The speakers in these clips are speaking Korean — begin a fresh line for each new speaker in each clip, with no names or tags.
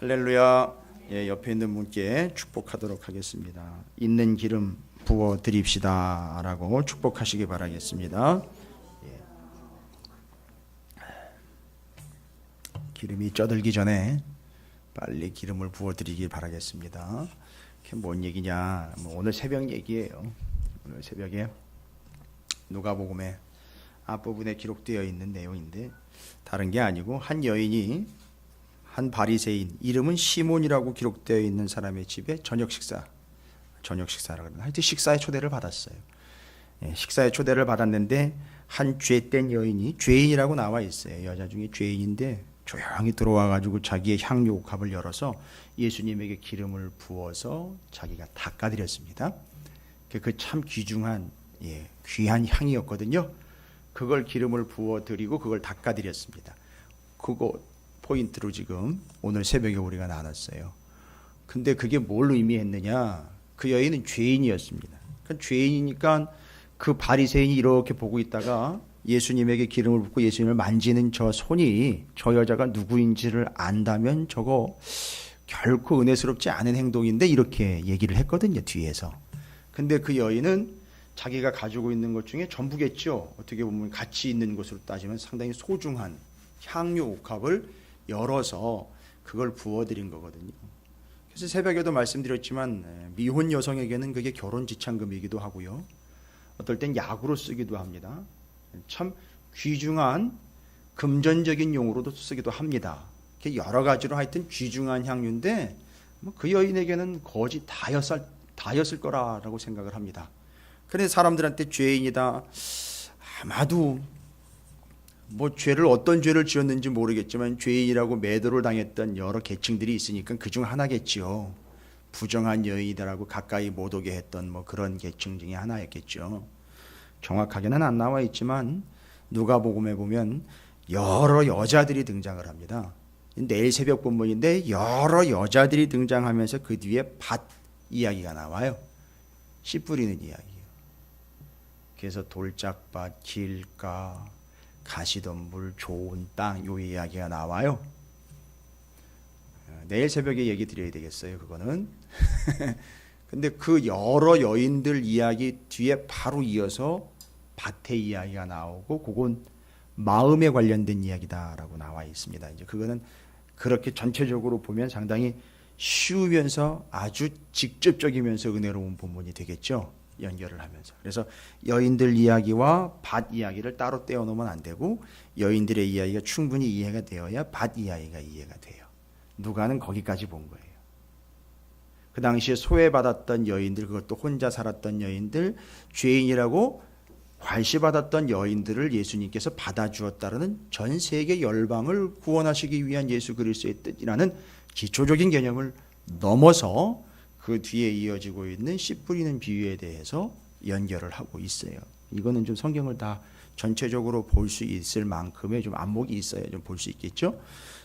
할렐루야. 예, 옆에 있는 분께 축복하도록 하겠습니다. 있는 기름 부어 드립시다 라고 축복하시기 바라겠습니다. 예. 기름이 쪄들기 전에 빨리 기름을 부어 드리길 바라겠습니다. 그게 뭔 얘기냐? 오늘 새벽 얘기예요. 오늘 새벽에 누가복음의 앞부분에 기록되어 있는 내용인데 다른 게 아니고 한 여인이 한 바리새인 이름은 시몬이라고 기록되어 있는 사람의 집에 저녁 식사라고 그러나 하여튼 식사에 초대를 받았어요. 예, 식사에 초대를 받았는데 한 죄된 여인이 죄인이라고 나와 있어요. 여자 중에 죄인인데 조용히 들어와 가지고 자기의 향유 옥합을 열어서 예수님에게 기름을 부어서 자기가 닦아드렸습니다. 그 참 귀중한 귀한 향이었거든요. 그걸 기름을 부어드리고 그걸 닦아드렸습니다. 그거 포인트로 지금 오늘 새벽에 우리가 나눴어요. 근데 그게 뭘 의미했느냐? 그 여인은 죄인이었습니다. 그러니까 죄인이니까 그 바리새인이 이렇게 보고 있다가 예수님에게 기름을 붓고 예수님을 만지는 저 손이 저 여자가 누구인지를 안다면 저거 결코 은혜스럽지 않은 행동인데 이렇게 얘기를 했거든요, 뒤에서. 근데 그 여인은 자기가 가지고 있는 것 중에 전부겠죠. 어떻게 보면 가치 있는 것으로 따지면 상당히 소중한 향유 옥합을 열어서 그걸 부어드린 거거든요. 그래서 새벽에도 말씀드렸지만 미혼 여성에게는 그게 결혼 지참금이기도 하고요. 어떨 땐 약으로 쓰기도 합니다. 참 귀중한 금전적인 용으로도 쓰기도 합니다. 여러 가지로 하여튼 귀중한 향유인데 그 여인에게는 거의 다였을 거라고 생각을 합니다. 그래서 사람들한테 죄인이다. 아마도 죄를 어떤 죄를 지었는지 모르겠지만 죄인이라고 매도를 당했던 여러 계층들이 있으니까 그중 하나겠지요. 부정한 여인이라고 가까이 못 오게 했던 그런 계층 중에 하나였겠죠. 정확하게는 안 나와 있지만 누가복음에 보면 여러 여자들이 등장을 합니다. 내일 새벽 본문인데 여러 여자들이 등장하면서 그 뒤에 밭 이야기가 나와요. 씨 뿌리는 이야기예요. 그래서 돌짝밭, 길가, 가시던 물, 좋은 땅, 요 이야기가 나와요. 내일 새벽에 얘기 드려야 되겠어요, 그거는. 근데 그 여러 여인들 이야기 뒤에 바로 이어서 밭의 이야기가 나오고 그건 마음에 관련된 이야기다라고 나와 있습니다. 이제 그거는 그렇게 전체적으로 보면 상당히 쉬우면서 아주 직접적이면서 은혜로운 본문이 되겠죠. 연결을 하면서. 그래서 여인들 이야기와 밭 이야기를 따로 떼어놓으면 안 되고 여인들의 이야기가 충분히 이해가 되어야 밭 이야기가 이해가 돼요. 누가는 거기까지 본 거예요. 그 당시에 소외받았던 여인들, 그것도 혼자 살았던 여인들, 죄인이라고 괄시받았던 여인들을 예수님께서 받아주었다는 전 세계 열방을 구원하시기 위한 예수 그리스도의 뜻이라는 기초적인 개념을 넘어서 그 뒤에 이어지고 있는 씨 뿌리는 비유에 대해서 연결을 하고 있어요. 이거는 좀 성경을 다 전체적으로 볼 수 있을 만큼의 좀 안목이 있어야 좀 볼 수 있겠죠.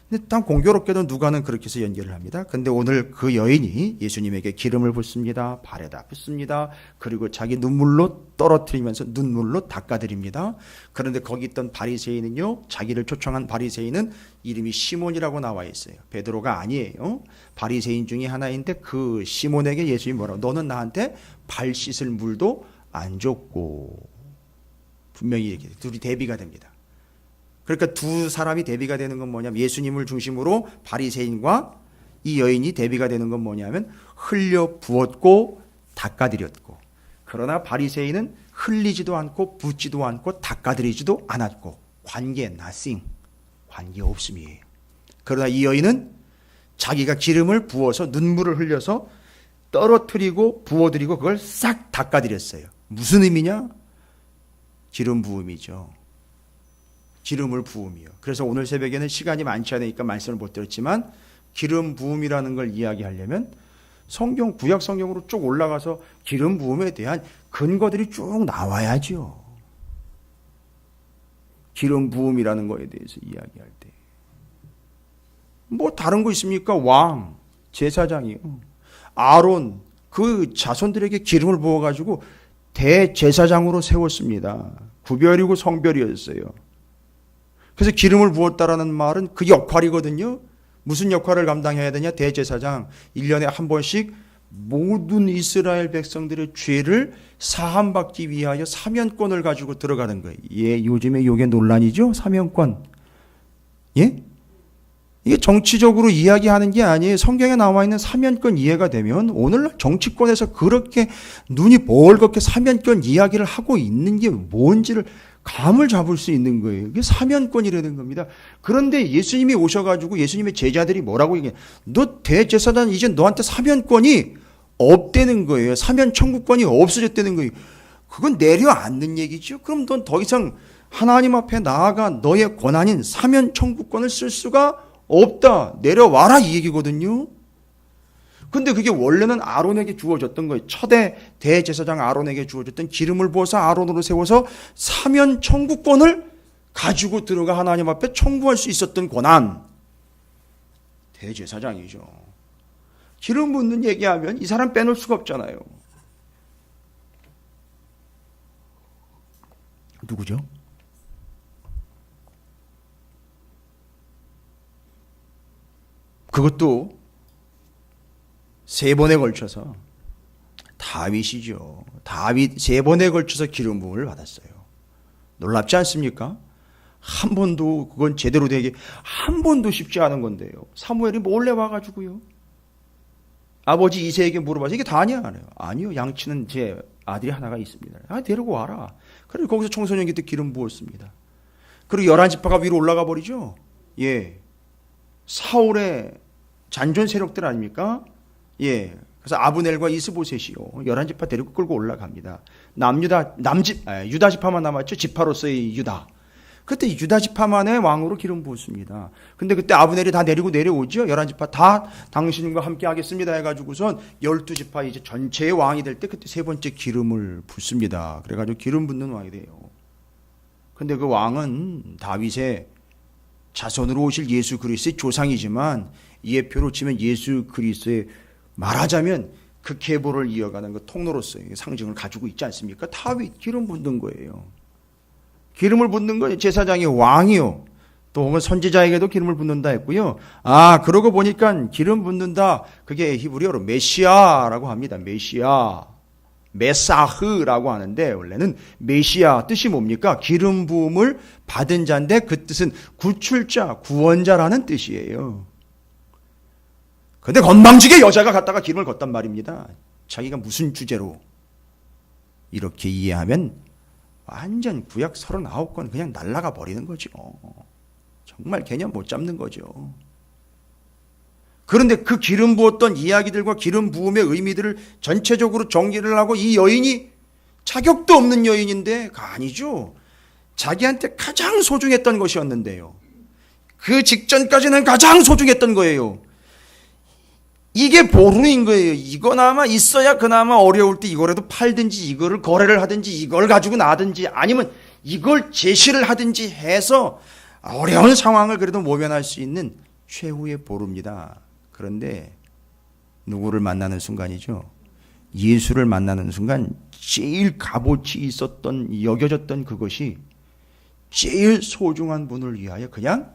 근데 딱 공교롭게도 누가는 그렇게 해서 연결을 합니다. 근데 오늘 그 여인이 예수님에게 기름을 붓습니다. 발에다 붓습니다. 그리고 자기 눈물로 떨어뜨리면서 눈물로 닦아드립니다. 그런데 거기 있던 바리새인은요, 자기를 초청한 바리새인은 이름이 시몬이라고 나와 있어요. 베드로가 아니에요. 바리새인 중에 하나인데 그 시몬에게 예수님이 뭐라고, 너는 나한테 발 씻을 물도 안 줬고, 분명히 이렇게 둘이 대비가 됩니다. 그러니까 두 사람이 대비가 되는 건 뭐냐면 예수님을 중심으로 바리새인과 이 여인이 대비가 되는 건 뭐냐면 흘려 부었고 닦아드렸고, 그러나 바리새인은 흘리지도 않고 붓지도 않고 닦아드리지도 않았고 관계 nothing, 관계 없음이에요. 그러나 이 여인은 자기가 기름을 부어서 눈물을 흘려서 떨어뜨리고 부어드리고 그걸 싹 닦아드렸어요. 무슨 의미냐? 기름 부음이죠. 기름을 부음이요. 그래서 오늘 새벽에는 시간이 많지 않으니까 말씀을 못 드렸지만 기름 부음이라는 걸 이야기하려면 성경, 구약 성경으로 쭉 올라가서 기름 부음에 대한 근거들이 쭉 나와야죠. 기름 부음이라는 거에 대해서 이야기할 때. 다른 거 있습니까? 왕, 제사장이요. 아론, 그 자손들에게 기름을 부어가지고 대제사장으로 세웠습니다. 구별이고 성별이었어요. 그래서 기름을 부었다라는 말은 그 역할이거든요. 무슨 역할을 감당해야 되냐? 대제사장. 1년에 한 번씩 모든 이스라엘 백성들의 죄를 사함받기 위하여 사면권을 가지고 들어가는 거예요. 예, 요즘에 이게 논란이죠? 사면권. 예? 이게 정치적으로 이야기하는 게 아니에요. 성경에 나와 있는 사면권 이해가 되면 오늘날 정치권에서 그렇게 눈이 벌겋게 사면권 이야기를 하고 있는 게 뭔지를 감을 잡을 수 있는 거예요. 이게 사면권이라는 겁니다. 그런데 예수님이 오셔가지고 예수님의 제자들이 뭐라고 얘기해? 너 대제사장 이제 너한테 사면권이 없다는 거예요. 사면 청구권이 없어졌다는 거예요. 그건 내려앉는 얘기죠. 그럼 넌 더 이상 하나님 앞에 나아가 너의 권한인 사면 청구권을 쓸 수가 없다. 내려와라 이 얘기거든요. 근데 그게 원래는 아론에게 주어졌던 거예요. 첫째 대제사장 아론에게 주어졌던 기름을 부어서 아론으로 세워서 사면 청구권을 가지고 들어가 하나님 앞에 청구할 수 있었던 권한. 대제사장이죠. 기름 붓는 얘기하면 이 사람 빼놓을 수가 없잖아요. 누구죠? 그것도 세 번에 걸쳐서 다윗이죠. 다윗 세 번에 걸쳐서 기름 부음을 받았어요. 놀랍지 않습니까? 한 번도 그건 제대로 되게 한 번도 쉽지 않은 건데요. 사무엘이 몰래 와가지고요. 아버지 이새에게 물어봐서 이게 다냐? 아니요. 양치는 제 아들이 하나가 있습니다. 데리고 와라. 그래서 거기서 청소년기 때 기름 부었습니다. 그리고 11지파가 위로 올라가 버리죠. 예. 사울의 잔존 세력들 아닙니까? 예. 그래서 아브넬과 이스보셋이요. 11지파 데리고 끌고 올라갑니다. 유다 지파만 남았죠. 지파로서의 유다. 그때 유다 지파만의 왕으로 기름 부었습니다. 근데 그때 아브넬이 다 내리고 내려오죠. 11지파 다 당신과 함께 하겠습니다 해가지고선 12지파 이제 전체의 왕이 될 때 그때 세 번째 기름을 붓습니다. 그래가지고 기름 붓는 왕이 돼요. 근데 그 왕은 다윗의 자손으로 오실 예수 그리스도의 조상이지만 예표로 치면 예수 그리스도의 말하자면 그 계보를 이어가는 그 통로로서의 상징을 가지고 있지 않습니까? 다윗 기름 붓는 거예요. 기름을 붓는 건 제사장이 왕이요. 또 혹은 선지자에게도 기름을 붓는다 했고요. 그러고 보니까 기름 붓는다. 그게 히브리어로 메시아라고 합니다. 메시아. 메사흐라고 하는데 원래는 메시아 뜻이 뭡니까? 기름 부음을 받은 자인데 그 뜻은 구출자, 구원자라는 뜻이에요. 근데 건방지게 여자가 갔다가 기름을 걷단 말입니다. 자기가 무슨 주제로 이렇게 이해하면 완전 구약 39권 그냥 날아가 버리는 거죠. 정말 개념 못 잡는 거죠. 그런데 그 기름 부었던 이야기들과 기름 부음의 의미들을 전체적으로 정리를 하고 이 여인이 자격도 없는 여인인데 아니죠. 자기한테 가장 소중했던 것이었는데요. 그 직전까지는 가장 소중했던 거예요. 이게 보루인 거예요. 이거나마 있어야 그나마 어려울 때 이거라도 팔든지 이거를 거래를 하든지 이걸 가지고 나든지 아니면 이걸 제시를 하든지 해서 어려운 상황을 그래도 모면할 수 있는 최후의 보루입니다. 그런데 누구를 만나는 순간이죠. 예수를 만나는 순간 제일 값어치 있었던 여겨졌던 그것이 제일 소중한 분을 위하여 그냥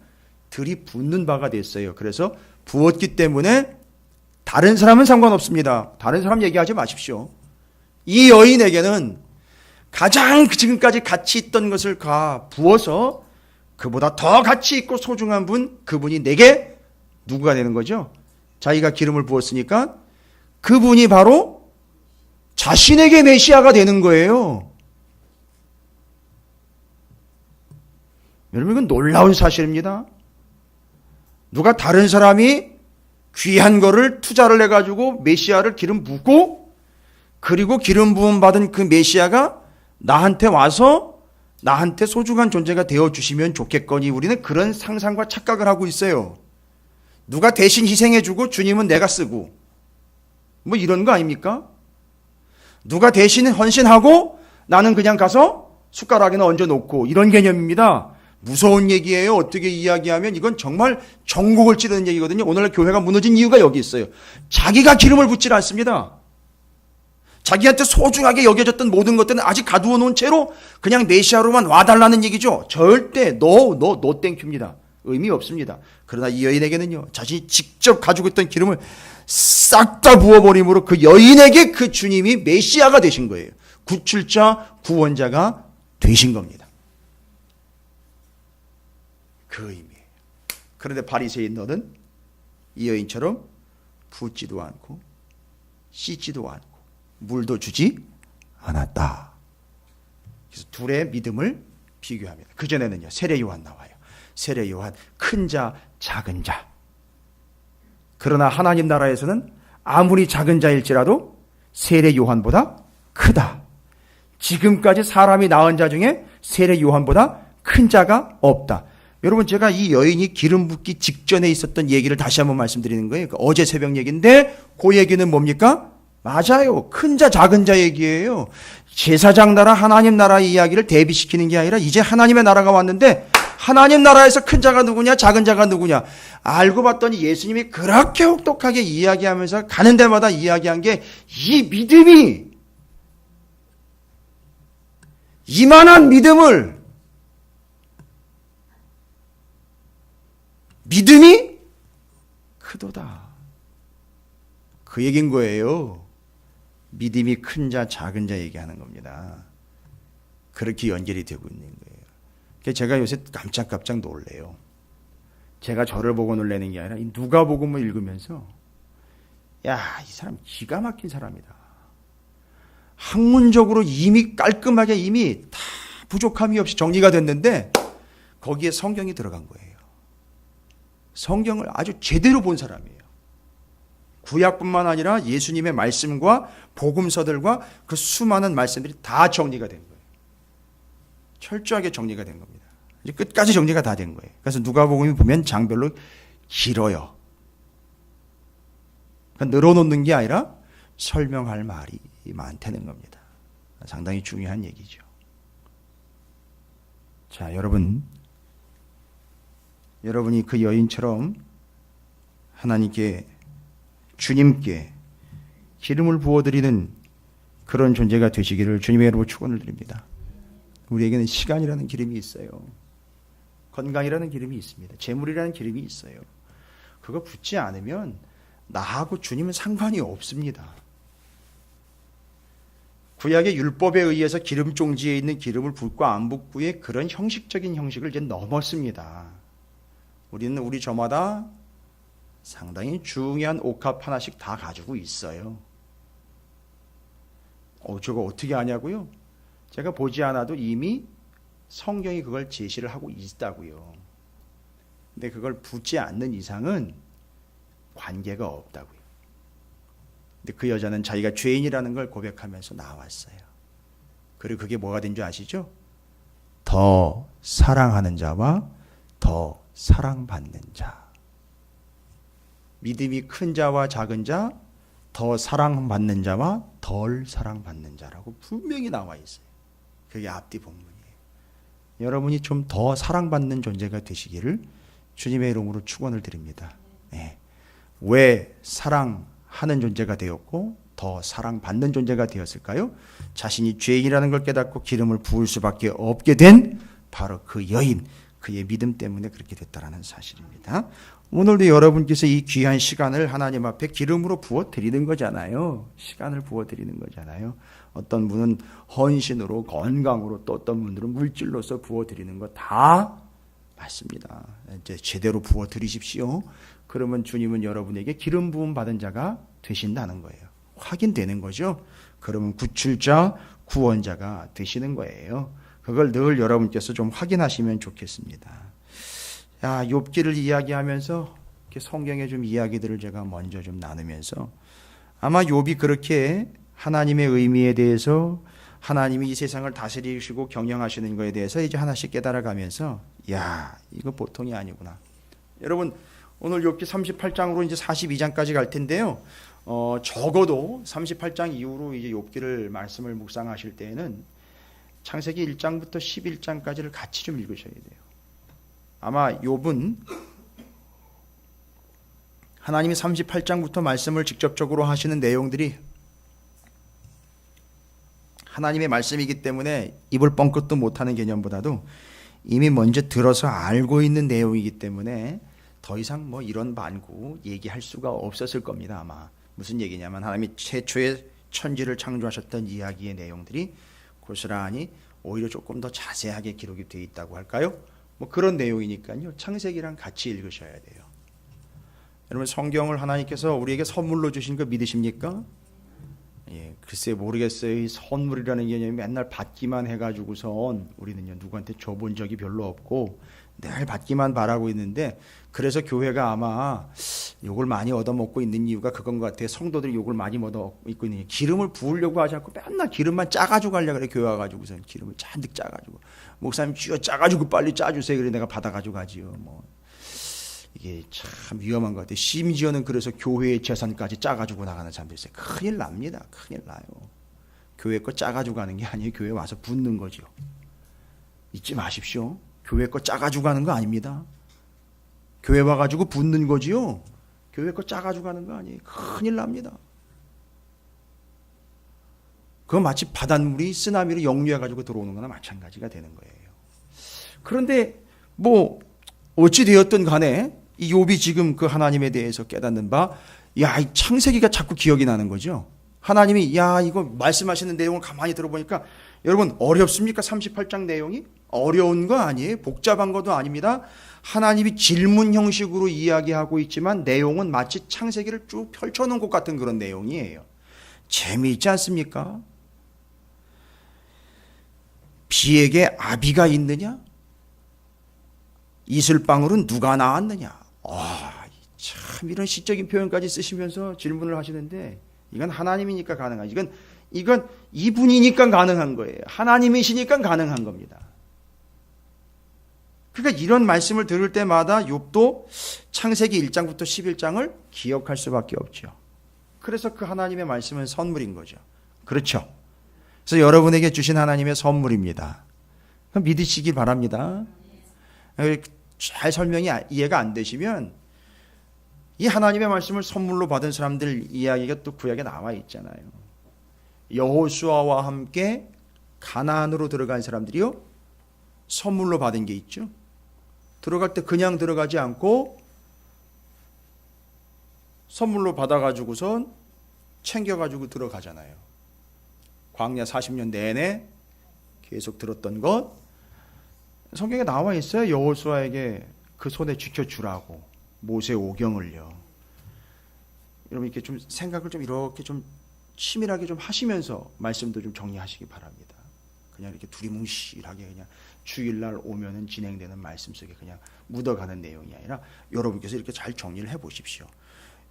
들이붓는 바가 됐어요. 그래서 부었기 때문에 다른 사람은 상관없습니다. 다른 사람 얘기하지 마십시오. 이 여인에게는 가장 지금까지 가치 있던 것을 부어서 그보다 더 가치 있고 소중한 분, 그분이 내게 누구가 되는 거죠? 자기가 기름을 부었으니까 그분이 바로 자신에게 메시아가 되는 거예요. 여러분 이건 놀라운 사실입니다. 누가 다른 사람이 귀한 거를 투자를 해가지고 메시아를 기름 붓고 그리고 기름 부음 받은 그 메시아가 나한테 와서 나한테 소중한 존재가 되어주시면 좋겠거니 우리는 그런 상상과 착각을 하고 있어요. 누가 대신 희생해주고 주님은 내가 쓰고 뭐 이런 거 아닙니까? 누가 대신 헌신하고 나는 그냥 가서 숟가락에는 얹어놓고 이런 개념입니다. 무서운 얘기예요. 어떻게 이야기하면 이건 정말 전곡을 찌르는 얘기거든요. 오늘날 교회가 무너진 이유가 여기 있어요. 자기가 기름을 붓질 않습니다. 자기한테 소중하게 여겨졌던 모든 것들은 아직 가두어 놓은 채로 그냥 메시아로만 와달라는 얘기죠. 절대 노 땡큐입니다. 의미 없습니다. 그러나 이 여인에게는요, 자신이 직접 가지고 있던 기름을 싹 다 부어버림으로 그 여인에게 그 주님이 메시아가 되신 거예요. 구출자, 구원자가 되신 겁니다. 그 의미예요. 그런데 바리새인 너는 이 여인처럼 붓지도 않고 씻지도 않고 물도 주지 않았다. 그래서 둘의 믿음을 비교합니다. 그전에는요, 세례 요한 나와요. 세례 요한, 큰 자, 작은 자. 그러나 하나님 나라에서는 아무리 작은 자일지라도 세례 요한보다 크다. 지금까지 사람이 낳은 자 중에 세례 요한보다 큰 자가 없다. 여러분, 제가 이 여인이 기름 붓기 직전에 있었던 얘기를 다시 한번 말씀드리는 거예요. 그러니까 어제 새벽 얘기인데 그 얘기는 뭡니까? 맞아요. 큰 자, 작은 자 얘기예요. 제사장 나라, 하나님 나라 이야기를 대비시키는 게 아니라 이제 하나님의 나라가 왔는데 하나님 나라에서 큰 자가 누구냐, 작은 자가 누구냐. 알고 봤더니 예수님이 그렇게 혹독하게 이야기하면서 가는 데마다 이야기한 게 이 믿음이, 이만한 믿음이 크도다. 그 얘기인 거예요. 믿음이 큰 자, 작은 자 얘기하는 겁니다. 그렇게 연결이 되고 있는 거예요. 그래서 제가 요새 깜짝깜짝 놀래요. 제가 저를 보고 놀라는 게 아니라 이 누가복음을 읽으면서 야, 이 사람 기가 막힌 사람이다. 학문적으로 이미 깔끔하게 이미 다 부족함이 없이 정리가 됐는데 거기에 성경이 들어간 거예요. 성경을 아주 제대로 본 사람이에요. 구약뿐만 아니라 예수님의 말씀과 복음서들과 그 수많은 말씀들이 다 정리가 된 거예요. 철저하게 정리가 된 겁니다. 이제 끝까지 정리가 다 된 거예요. 그래서 누가복음이 보면 장별로 길어요. 그러니까 늘어놓는 게 아니라 설명할 말이 많다는 겁니다. 상당히 중요한 얘기죠. 자, 여러분이 그 여인처럼 하나님께, 주님께 기름을 부어드리는 그런 존재가 되시기를 주님의 이름으로 축원을 드립니다. 우리에게는 시간이라는 기름이 있어요. 건강이라는 기름이 있습니다. 재물이라는 기름이 있어요. 그거 붓지 않으면 나하고 주님은 상관이 없습니다. 구약의 율법에 의해서 기름 종지에 있는 기름을 붓고 안 붓고의 그런 형식적인 형식을 이제 넘었습니다. 우리는 우리 저마다 상당히 중요한 옥합 하나씩 다 가지고 있어요. 저거 어떻게 아냐고요? 제가 보지 않아도 이미 성경이 그걸 제시를 하고 있다고요. 근데 그걸 붓지 않는 이상은 관계가 없다고요. 근데 그 여자는 자기가 죄인이라는 걸 고백하면서 나왔어요. 그리고 그게 뭐가 된 줄 아시죠? 더 사랑하는 자와 더 사랑받는 자. 믿음이 큰 자와 작은 자, 더 사랑받는 자와 덜 사랑받는 자라고 분명히 나와 있어요. 그게 앞뒤 본문이에요. 여러분이 좀 더 사랑받는 존재가 되시기를 주님의 이름으로 축원을 드립니다. 네. 왜 사랑하는 존재가 되었고 더 사랑받는 존재가 되었을까요? 자신이 죄인이라는 걸 깨닫고 기름을 부을 수밖에 없게 된 바로 그 여인, 그의 믿음 때문에 그렇게 됐다라는 사실입니다. 오늘도 여러분께서 이 귀한 시간을 하나님 앞에 기름으로 부어 드리는 거잖아요. 시간을 부어 드리는 거잖아요. 어떤 분은 헌신으로, 건강으로, 또 어떤 분들은 물질로서 부어 드리는 거 다 맞습니다. 이제 제대로 부어 드리십시오. 그러면 주님은 여러분에게 기름 부음 받은 자가 되신다는 거예요. 확인되는 거죠. 그러면 구출자, 구원자가 되시는 거예요. 그걸 늘 여러분께서 좀 확인하시면 좋겠습니다. 야, 욥기를 이야기하면서 이렇게 성경의 좀 이야기들을 제가 먼저 좀 나누면서 아마 욥이 그렇게 하나님의 의미에 대해서, 하나님이 이 세상을 다스리시고 경영하시는 것에 대해서 이제 하나씩 깨달아가면서 야, 이거 보통이 아니구나. 여러분, 오늘 욥기 38장으로 이제 42장까지 갈 텐데요. 적어도 38장 이후로 이제 욥기를 말씀을 묵상하실 때에는 창세기 1장부터 11장까지를 같이 좀 읽으셔야 돼요. 아마 욥은 하나님이 38장부터 말씀을 직접적으로 하시는 내용들이 하나님의 말씀이기 때문에 입을 뻥끗도 못하는 개념보다도 이미 먼저 들어서 알고 있는 내용이기 때문에 더 이상 뭐 이런 반구 얘기할 수가 없었을 겁니다. 아마 무슨 얘기냐면 하나님이 최초의 천지를 창조하셨던 이야기의 내용들이 고스란히 오히려 조금 더 자세하게 기록이 되어 있다고 할까요? 뭐 그런 내용이니까요. 창세기랑 같이 읽으셔야 돼요. 여러분 성경을 하나님께서 우리에게 선물로 주신 거 믿으십니까? 예, 글쎄 모르겠어요. 이 선물이라는 개념이 맨날 받기만 해가지고선 우리는요 누구한테 줘본 적이 별로 없고 늘 받기만 바라고 있는데 그래서 교회가 아마 욕을 많이 얻어먹고 있는 이유가 그건 것 같아요. 성도들이 욕을 많이 얻어먹고 있는 이유. 기름을 부으려고 하지 않고 맨날 기름만 짜가지고 가려고 그래. 교회 와가지고선 기름을 잔뜩 짜가지고 목사님 쥐어 짜가지고 빨리 짜주세요. 그래 내가 받아가지고 가지요. 뭐 이게 참 위험한 것 같아요. 심지어는 그래서 교회의 재산까지 짜가지고 나가는 사람들이 있어요. 큰일 납니다. 큰일 나요. 교회 거 짜가지고 가는 게 아니에요. 교회 와서 붓는 거죠. 잊지 마십시오. 교회 거 짜가지고 가는 거 아닙니다. 교회 와가지고 붓는 거지요. 교회 거 짜가지고 가는 거 아니에요. 큰일 납니다. 그거 마치 바닷물이 쓰나미로 역류해가지고 들어오는 거나 마찬가지가 되는 거예요. 그런데 뭐 어찌 되었든 간에 이 욥이 지금 그 하나님에 대해서 깨닫는 바, 야, 이 창세기가 자꾸 기억이 나는 거죠. 하나님이 야 이거 말씀하시는 내용을 가만히 들어보니까 여러분 어렵습니까? 38장 내용이 어려운 거 아니에요. 복잡한 것도 아닙니다. 하나님이 질문 형식으로 이야기하고 있지만 내용은 마치 창세기를 쭉 펼쳐놓은 것 같은 그런 내용이에요. 재미있지 않습니까? 비에게 아비가 있느냐? 이슬방울은 누가 낳았느냐? 참 이런 시적인 표현까지 쓰시면서 질문을 하시는데 이건 하나님이니까 가능한, 이건 이분이니까 가능한 거예요. 하나님이시니까 가능한 겁니다. 그러니까 이런 말씀을 들을 때마다 욥도 창세기 1장부터 11장을 기억할 수밖에 없죠. 그래서 그 하나님의 말씀은 선물인 거죠. 그렇죠. 그래서 여러분에게 주신 하나님의 선물입니다. 믿으시기 바랍니다. 잘 설명이 이해가 안 되시면 이 하나님의 말씀을 선물로 받은 사람들 이야기가 또 구약에 나와 있잖아요. 여호수아와 함께 가나안으로 들어간 사람들이요 선물로 받은 게 있죠. 들어갈 때 그냥 들어가지 않고 선물로 받아가지고선 챙겨가지고 들어가잖아요. 광야 40년 내내 계속 들었던 것 성경에 나와 있어요. 여호수아에게 그 손에 쥐켜주라고 모세 오경을요. 여러분 이렇게 좀 생각을 좀 이렇게 좀 치밀하게 좀 하시면서 말씀도 좀 정리하시기 바랍니다. 그냥 이렇게 두리뭉실하게 그냥 주일날 오면은 진행되는 말씀 속에 그냥 묻어가는 내용이 아니라 여러분께서 이렇게 잘 정리를 해보십시오.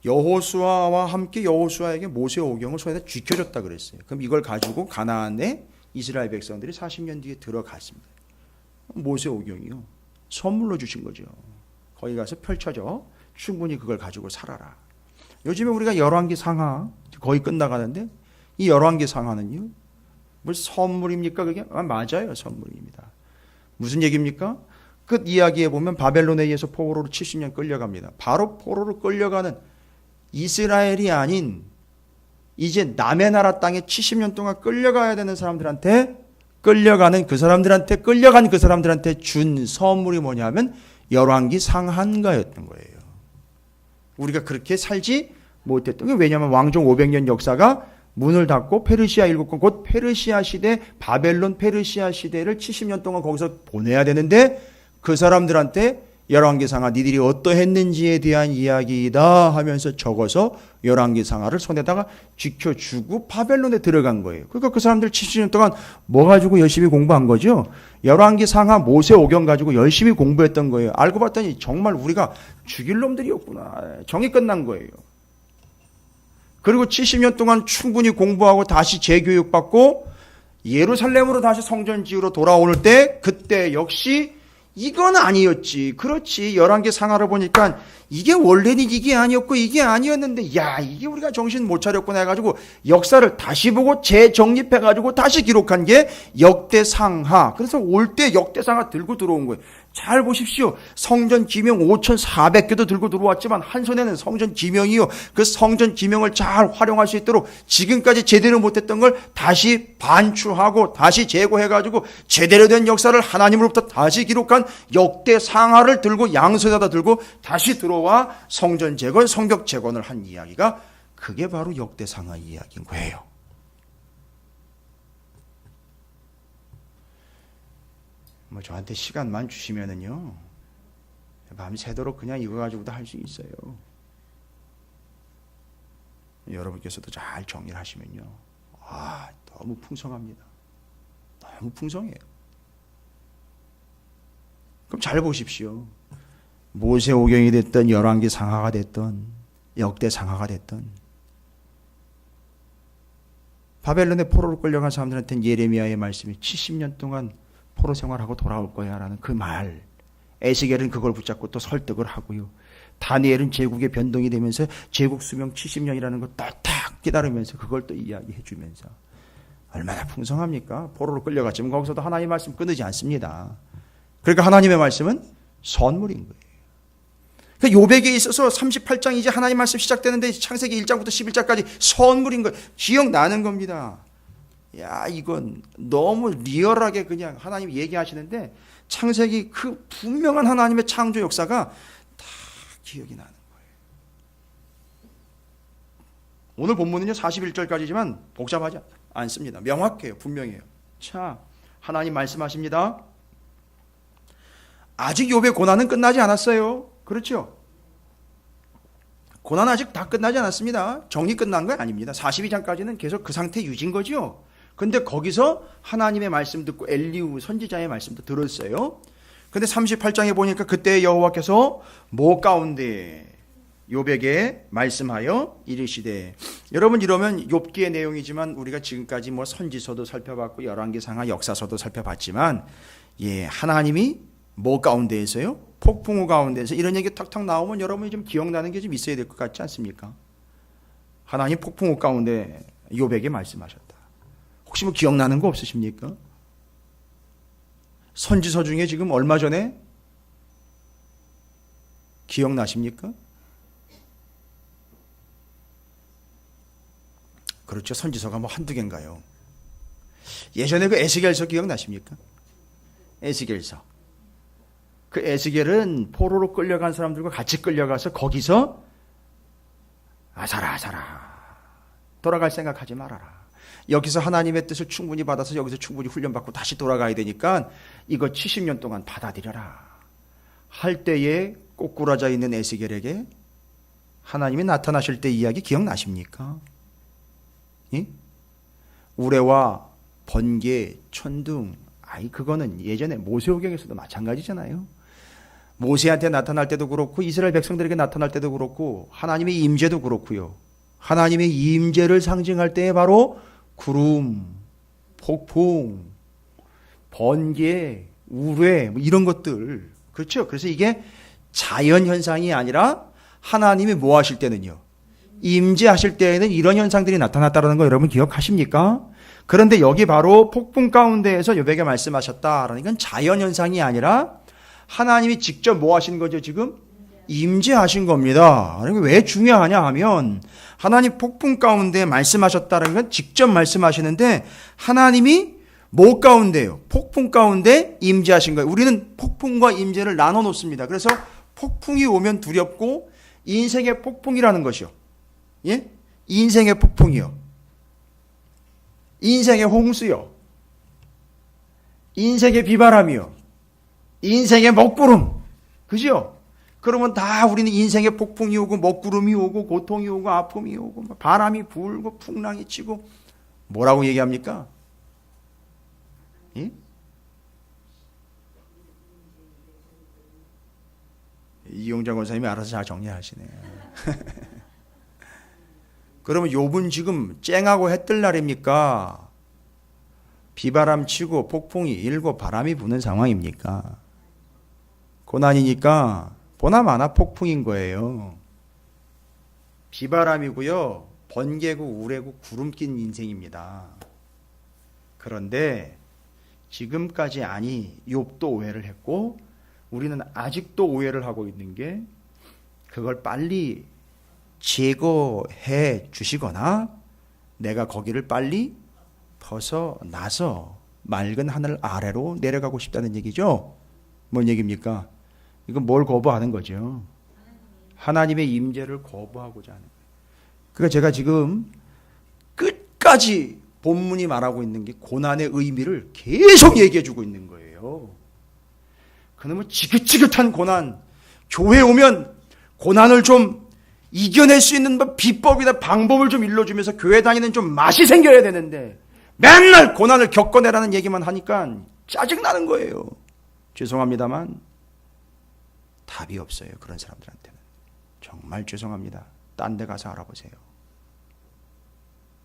여호수아와 함께 여호수아에게 모세 오경을 손에다 쥐켜줬다 그랬어요. 그럼 이걸 가지고 가나안에 이스라엘 백성들이 40년 뒤에 들어갔습니다. 모세 오경이요 선물로 주신 거죠. 거기 가서 펼쳐져 충분히 그걸 가지고 살아라. 요즘에 우리가 열왕기 상하 거의 끝나가는데 이 열왕기 상하는요 뭘 선물입니까? 그게 맞아요. 선물입니다. 무슨 얘기입니까? 끝 이야기에 보면 바벨론에 의해서 포로로 70년 끌려갑니다. 바로 포로로 끌려가는 이스라엘이 아닌 이제 남의 나라 땅에 70년 동안 끌려가야 되는 사람들한테 끌려간 그 사람들한테 준 선물이 뭐냐면 열왕기 상한가였던 거예요. 우리가 그렇게 살지 못했던 게 왜냐하면 왕정 500년 역사가 문을 닫고 페르시아 일국권 곧 페르시아 시대 바벨론 페르시아 시대를 70년 동안 거기서 보내야 되는데 그 사람들한테 열왕기상하 니들이 어떠했는지에 대한 이야기이다 하면서 적어서 열왕기상하를 손에다가 쥐켜주고 바벨론에 들어간 거예요. 그러니까 그 사람들 70년 동안 뭐 가지고 열심히 공부한 거죠? 열왕기상하 모세 오경 가지고 열심히 공부했던 거예요. 알고 봤더니 정말 우리가 죽일 놈들이었구나. 정이 끝난 거예요. 그리고 70년 동안 충분히 공부하고 다시 재교육받고 예루살렘으로 다시 성전 지으러 돌아올 때 그때 역시 이건 아니었지. 그렇지. 11개 상하를 보니까 이게 원래는 이게 아니었고 이게 아니었는데 야 이게 우리가 정신 못 차렸구나 해가지고 역사를 다시 보고 재정립해가지고 다시 기록한 게 역대상하. 그래서 올 때 역대상하 들고 들어온 거예요. 잘 보십시오. 성전 기명 5,400개도 들고 들어왔지만 한 손에는 성전 기명이요. 그 성전 기명을 잘 활용할 수 있도록 지금까지 제대로 못했던 걸 다시 반추하고 다시 제고해가지고 제대로 된 역사를 하나님으로부터 다시 기록한 역대상하를 들고 양손에다 들고 다시 들어와 성전 재건, 성벽 재건을 한 이야기가 그게 바로 역대상하 이야기인 거예요. 뭐 저한테 시간만 주시면은요 밤새도록 그냥 이거 가지고도 할 수 있어요. 여러분께서도 잘 정리를 하시면요 너무 풍성합니다. 너무 풍성해요. 그럼 잘 보십시오. 모세오경이 됐던 열왕기 상하가 됐던 역대 상하가 됐던 바벨론의 포로로 끌려간 사람들한테는 예레미야의 말씀이 70년 동안 포로 생활하고 돌아올 거야 라는 그 말. 에스겔은 그걸 붙잡고 또 설득을 하고요. 다니엘은 제국의 변동이 되면서 제국 수명 70년이라는 걸 딱 기다리면서 그걸 또 이야기해 주면서 얼마나 풍성합니까? 포로로 끌려갔지만 거기서도 하나님의 말씀 끊이지 않습니다. 그러니까 하나님의 말씀은 선물인 거예요. 그 요백에 있어서 38장 이제 하나님 말씀 시작되는데 창세기 1장부터 11장까지 선물인 거예요. 기억나는 겁니다. 야 이건 너무 리얼하게 그냥 하나님이 얘기하시는데 창세기 그 분명한 하나님의 창조 역사가 다 기억이 나는 거예요. 오늘 본문은요 41절까지지만 복잡하지 않습니다. 명확해요. 분명해요. 자 하나님 말씀하십니다. 아직 욥의 고난은 끝나지 않았어요. 그렇죠? 고난 아직 다 끝나지 않았습니다. 정리 끝난 건 아닙니다. 42장까지는 계속 그 상태 유지인 거죠. 근데 거기서 하나님의 말씀 듣고 엘리후 선지자의 말씀도 들었어요. 근데 38장에 보니까 그때 여호와께서 모 가운데 욥에게 말씀하여 이르시되, 여러분 이러면 욥기의 내용이지만 우리가 지금까지 뭐 선지서도 살펴봤고 열왕기상하 역사서도 살펴봤지만 하나님이 모 가운데에서요 폭풍우 가운데에서 이런 얘기 탁탁 나오면 여러분이 좀 기억나는 게 좀 있어야 될 것 같지 않습니까? 하나님 폭풍우 가운데 욥에게 말씀하셨다. 혹시 뭐 기억나는 거 없으십니까? 선지서 중에 지금 얼마 전에 기억나십니까? 그렇죠. 선지서가 뭐 한두 개인가요? 예전에 그 에스겔서 기억나십니까? 에스겔서. 그 에스겔은 포로로 끌려간 사람들과 같이 끌려가서 거기서 아사라 돌아갈 생각하지 말아라. 여기서 하나님의 뜻을 충분히 받아서 여기서 충분히 훈련받고 다시 돌아가야 되니까 이거 70년 동안 받아들여라 할 때에 꼬꾸라져 있는 에스겔에게 하나님이 나타나실 때 이야기 기억나십니까? 예? 우레와 번개, 천둥, 그거는 예전에 모세오경에서도 마찬가지잖아요. 모세한테 나타날 때도 그렇고 이스라엘 백성들에게 나타날 때도 그렇고 하나님의 임재도 그렇고요. 하나님의 임재를 상징할 때에 바로 구름, 폭풍, 번개, 우레 뭐 이런 것들, 그렇죠? 그래서 이게 자연 현상이 아니라 하나님이 뭐 하실 때는요, 임재하실 때에는 이런 현상들이 나타났다는 거 여러분 기억하십니까? 그런데 여기 바로 폭풍 가운데에서 욥에게 말씀하셨다라는 건 자연 현상이 아니라 하나님이 직접 뭐 하신 거죠? 지금 임재하신 겁니다. 왜 중요하냐 하면 하나님 폭풍 가운데 말씀하셨다는 건 직접 말씀하시는데 하나님이 뭐 가운데요? 폭풍 가운데 임재하신 거예요. 우리는 폭풍과 임재를 나눠 놓습니다. 그래서 폭풍이 오면 두렵고 인생의 폭풍이라는 것이요. 예? 인생의 폭풍이요. 인생의 홍수요. 인생의 비바람이요. 인생의 먹구름. 그죠? 그러면 다 우리는 인생의 폭풍이 오고 먹구름이 오고 고통이 오고 아픔이 오고 바람이 불고 풍랑이 치고 뭐라고 얘기합니까? 예? 이용장 권사님이 알아서 잘 정리하시네요. 그러면 욥은 지금 쨍하고 해 뜰 날입니까? 비바람 치고 폭풍이 일고 바람이 부는 상황입니까? 고난이니까 보나마나 폭풍인 거예요. 비바람이고요. 번개고 우레고 구름 낀 인생입니다. 그런데 지금까지 아니 욥도 오해를 했고 우리는 아직도 오해를 하고 있는 게 그걸 빨리 제거해 주시거나 내가 거기를 빨리 벗어나서 맑은 하늘 아래로 내려가고 싶다는 얘기죠. 뭔 얘기입니까? 이건 뭘 거부하는 거죠? 하나님의 임재를 거부하고자 하는 거예요. 그러니까 제가 지금 끝까지 본문이 말하고 있는 게 고난의 의미를 계속 얘기해 주고 있는 거예요. 그놈의 지긋지긋한 고난, 교회 오면 고난을 좀 이겨낼 수 있는 비법이나 방법을 좀 일러주면서 교회 다니는 좀 맛이 생겨야 되는데 맨날 고난을 겪어내라는 얘기만 하니까 짜증나는 거예요. 죄송합니다만 답이 없어요. 그런 사람들한테는. 정말 죄송합니다. 딴 데 가서 알아보세요.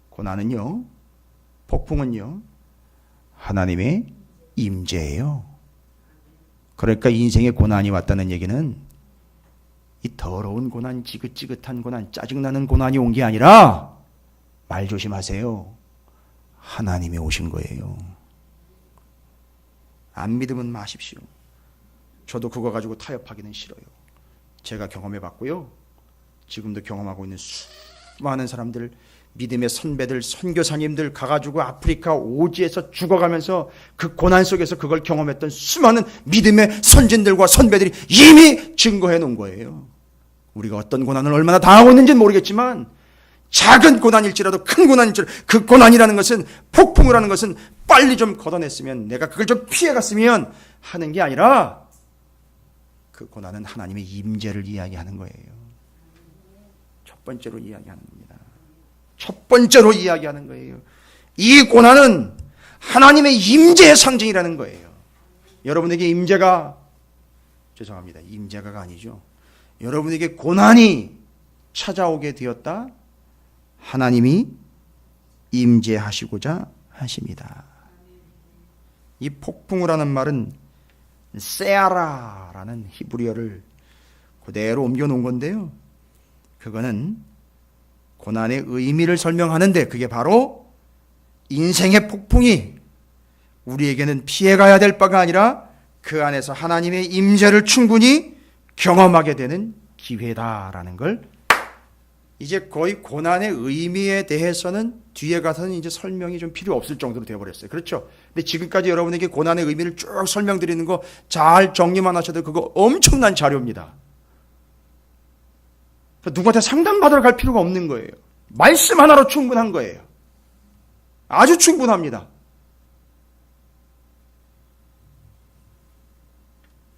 고난은요, 폭풍은요, 하나님의 임재예요. 그러니까 인생에 고난이 왔다는 얘기는 이 더러운 고난, 지긋지긋한 고난, 짜증나는 고난이 온 게 아니라 말 조심하세요. 하나님이 오신 거예요. 안 믿으면 마십시오. 저도 그거 가지고 타협하기는 싫어요. 제가 경험해 봤고요. 지금도 경험하고 있는 수많은 사람들, 믿음의 선배들, 선교사님들 가가지고 아프리카 오지에서 죽어가면서 그 고난 속에서 그걸 경험했던 수많은 믿음의 선진들과 선배들이 이미 증거해 놓은 거예요. 우리가 어떤 고난을 얼마나 당하고 있는지는 모르겠지만 작은 고난일지라도 큰 고난일지라도 그 고난이라는 것은, 폭풍이라는 것은 빨리 좀 걷어냈으면, 내가 그걸 좀 피해갔으면 하는 게 아니라 그 고난은 하나님의 임재를 이야기하는 거예요. 첫 번째로 이야기하는 겁니다. 첫 번째로 이야기하는 거예요. 이 고난은 하나님의 임재의 상징이라는 거예요. 여러분에게 임재가, 죄송합니다, 임재가가 아니죠. 여러분에게 고난이 찾아오게 되었다. 하나님이 임재하시고자 하십니다. 이 폭풍을 하는 말은 세아라라는 히브리어를 그대로 옮겨놓은 건데요. 그거는 고난의 의미를 설명하는데 그게 바로 인생의 폭풍이 우리에게는 피해가야 될 바가 아니라 그 안에서 하나님의 임재를 충분히 경험하게 되는 기회다라는 걸, 이제 거의 고난의 의미에 대해서는 뒤에 가서는 이제 설명이 좀 필요 없을 정도로 되어버렸어요. 그렇죠? 근데 지금까지 여러분에게 고난의 의미를 쭉 설명드리는 거 잘 정리만 하셔도 그거 엄청난 자료입니다. 누구한테 상담받으러 갈 필요가 없는 거예요. 말씀 하나로 충분한 거예요. 아주 충분합니다.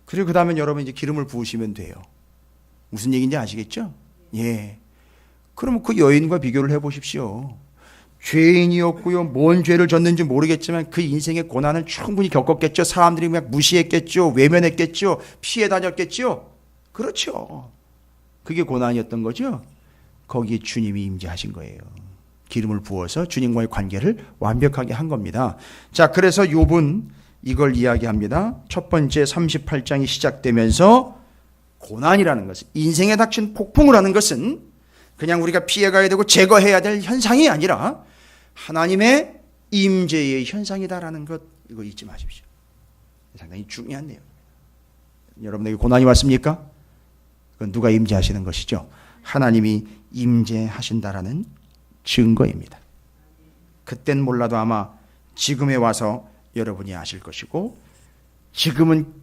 그리고 그 다음에 여러분 이제 기름을 부으시면 돼요. 무슨 얘기인지 아시겠죠? 예. 그럼 그 여인과 비교를 해보십시오. 죄인이었고요. 뭔 죄를 졌는지 모르겠지만 그 인생의 고난을 충분히 겪었겠죠. 사람들이 그냥 무시했겠죠. 외면했겠죠. 피해 다녔겠죠. 그렇죠. 그게 고난이었던 거죠. 거기에 주님이 임재하신 거예요. 기름을 부어서 주님과의 관계를 완벽하게 한 겁니다. 자, 그래서 욥은 이걸 이야기합니다. 첫 번째 38장이 시작되면서 고난이라는 것은, 인생에 닥친 폭풍을 하는 것은 그냥 우리가 피해가야 되고 제거해야 될 현상이 아니라 하나님의 임재의 현상이다라는 것, 이거 잊지 마십시오. 상당히 중요한 내용입니다. 여러분에게 고난이 왔습니까? 그건 누가 임재하시는 것이죠? 하나님이 임재하신다라는 증거입니다. 그땐 몰라도 아마 지금에 와서 여러분이 아실 것이고, 지금은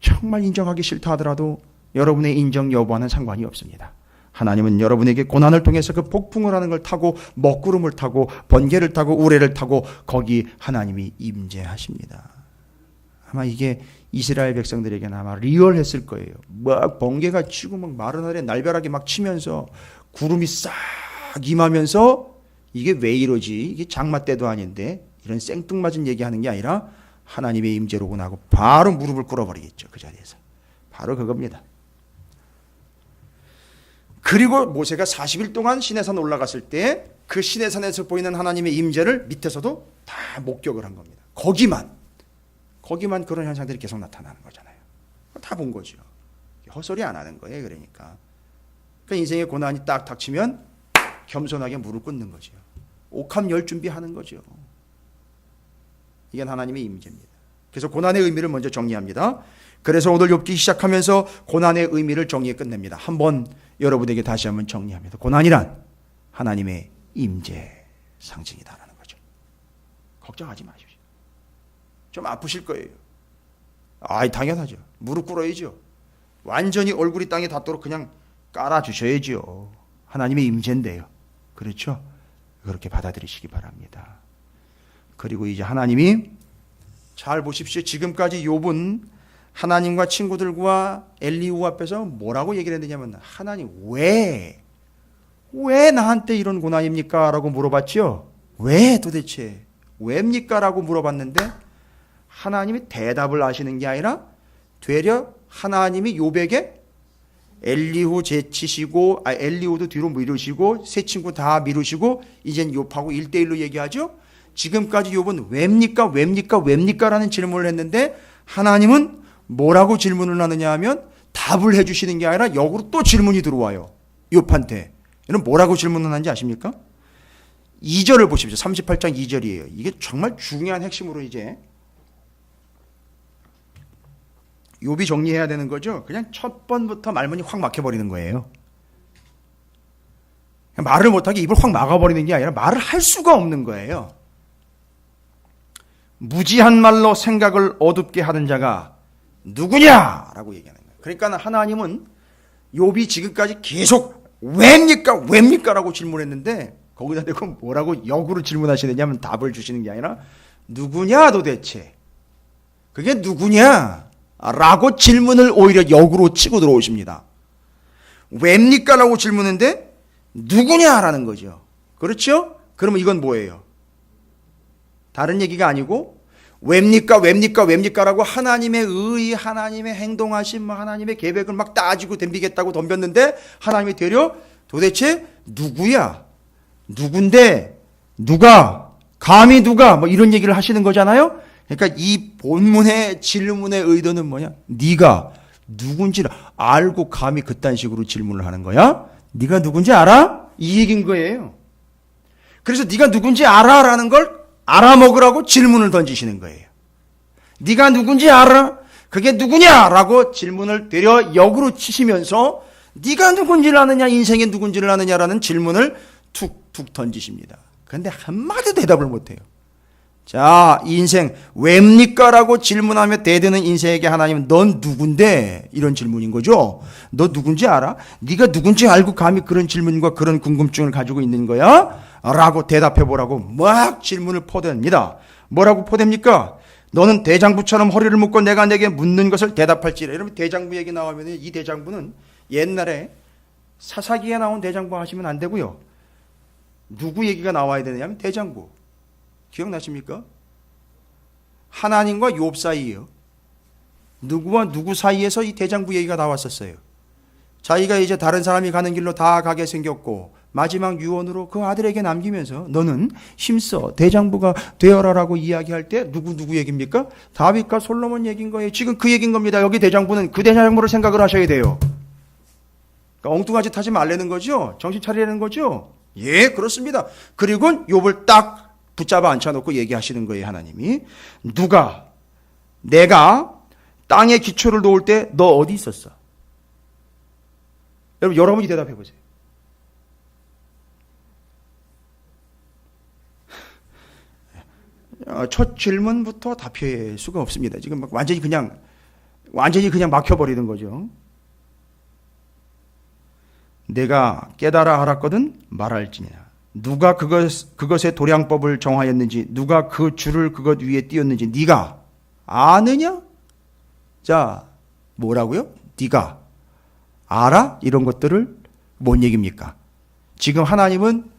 정말 인정하기 싫다 하더라도 여러분의 인정 여부와는 상관이 없습니다. 하나님은 여러분에게 고난을 통해서 그 폭풍을 하는 걸 타고, 먹구름을 타고, 번개를 타고, 우레를 타고 거기 하나님이 임재하십니다. 아마 이게 이스라엘 백성들에게는 아마 리얼했을 거예요. 막 번개가 치고 막 마른 하늘에 날벼락이 막 치면서 구름이 싹 임하면서 이게 왜 이러지? 이게 장마 때도 아닌데, 이런 생뚱맞은 얘기하는 게 아니라 하나님의 임재로구나 하고 바로 무릎을 꿇어버리겠죠. 그 자리에서. 바로 그겁니다. 그리고 모세가 40일 동안 시내산 올라갔을 때 그 시내산에서 보이는 하나님의 임재를 밑에서도 다 목격을 한 겁니다. 거기만 그런 현상들이 계속 나타나는 거잖아요. 다 다 본 거죠. 헛소리 안 하는 거예요. 그러니까 인생의 고난이 딱 닥치면 겸손하게 무릎 꿇는 거죠. 옥합 열 준비하는 거죠. 이게 하나님의 임재입니다. 그래서 고난의 의미를 먼저 정리합니다. 그래서 오늘 욥기 시작하면서 고난의 의미를 정리해 끝냅니다. 한번 여러분에게 다시 한번 정리합니다. 고난이란 하나님의 임재 상징이다라는 거죠. 걱정하지 마십시오. 좀 아프실 거예요. 당연하죠. 무릎 꿇어야죠. 완전히 얼굴이 땅에 닿도록 그냥 깔아주셔야죠. 하나님의 임재인데요. 그렇죠? 그렇게 받아들이시기 바랍니다. 그리고 이제 하나님이 잘 보십시오. 지금까지 욥은 하나님과 친구들과 엘리후 앞에서 뭐라고 얘기를 했느냐면 하나님 왜 나한테 이런 고난입니까? 라고 물어봤죠. 왜 도대체 왜입니까? 라고 물어봤는데 하나님이 대답을 하시는 게 아니라 되려 하나님이 욥에게 엘리후 제치시고 엘리후도 뒤로 미루시고 세 친구 다 미루시고 이젠 욥하고 1대1로 얘기하죠. 지금까지 욥은 왜입니까? 라는 질문을 했는데 하나님은 뭐라고 질문을 하느냐 하면 답을 해주시는 게 아니라 역으로 또 질문이 들어와요. 욥한테. 이는 뭐라고 질문을 하는지 아십니까? 2절을 보십시오. 38장 2절이에요. 이게 정말 중요한 핵심으로 이제 욥이 정리해야 되는 거죠. 그냥 첫 번부터 말문이 확 막혀버리는 거예요. 말을 못하게 입을 확 막아버리는 게 아니라 말을 할 수가 없는 거예요. 무지한 말로 생각을 어둡게 하는 자가 누구냐라고 얘기하는 거예요. 그러니까 하나님은 욥이 지금까지 계속 왜입니까? 라고 질문했는데 거기다 대고 뭐라고 역으로 질문하시느냐면 답을 주시는 게 아니라 누구냐 도대체? 그게 누구냐? 라고 질문을 오히려 역으로 치고 들어오십니다. 왜입니까? 라고 질문했는데 누구냐라는 거죠. 그렇죠? 그러면 이건 뭐예요? 다른 얘기가 아니고 왜입니까? 라고 하나님의 의, 하나님의 행동하심, 하나님의 계획을 막 따지고 덤비겠다고 덤볐는데 하나님이 되려 도대체 누구야? 누군데? 누가? 감히 누가? 뭐 이런 얘기를 하시는 거잖아요. 그러니까 이 본문의 질문의 의도는 뭐냐? 네가 누군지를 알고 감히 그딴 식으로 질문을 하는 거야? 네가 누군지 알아? 이 얘기인 거예요. 그래서 네가 누군지 알아라는 걸 알아먹으라고 질문을 던지시는 거예요. 네가 누군지 알아? 그게 누구냐라고 질문을 되려 역으로 치시면서 네가 누군지를 아느냐, 인생의 누군지를 아느냐라는 질문을 툭툭 던지십니다. 그런데 한마디 대답을 못해요. 자, 인생 왜입니까? 라고 질문하며 대드는 인생에게 하나님은 넌 누군데? 이런 질문인 거죠. 너 누군지 알아? 네가 누군지 알고 감히 그런 질문과 그런 궁금증을 가지고 있는 거야? 라고 대답해보라고 막 질문을 포댑니다. 뭐라고 포댑니까? 너는 대장부처럼 허리를 묶고 내가 내게 묻는 것을 대답할지라. 여러분 대장부 얘기 나오면 이 대장부는 옛날에 사사기에 나온 대장부 하시면 안 되고요. 누구 얘기가 나와야 되느냐면 대장부. 기억나십니까? 하나님과 욥 사이예요. 누구와 누구 사이에서 이 대장부 얘기가 나왔었어요. 자기가 이제 다른 사람이 가는 길로 다 가게 생겼고 마지막 유언으로 그 아들에게 남기면서 너는 힘써 대장부가 되어라라고 이야기할 때 누구 얘기입니까? 다윗과 솔로몬 얘기인 거예요. 지금 그 얘기인 겁니다. 여기 대장부는 그 대장부를 생각을 하셔야 돼요. 그러니까 엉뚱한 짓 하지 말라는 거죠. 정신 차리라는 거죠. 예, 그렇습니다. 그리고 욥을 딱 붙잡아 앉혀놓고 얘기하시는 거예요. 하나님이 내가 땅에 기초를 놓을 때 너 어디 있었어? 여러분이 대답해 보세요. 첫 질문부터 답할 수가 없습니다. 지금 완전히 그냥 막혀버리는 거죠. 내가 깨달아 알았거든 말할지냐. 누가 그것의 도량법을 정하였는지, 누가 그 줄을 그것 위에 띄었는지 네가 아느냐? 자, 뭐라고요? 네가 알아? 이런 것들을 뭔 얘기입니까? 지금 하나님은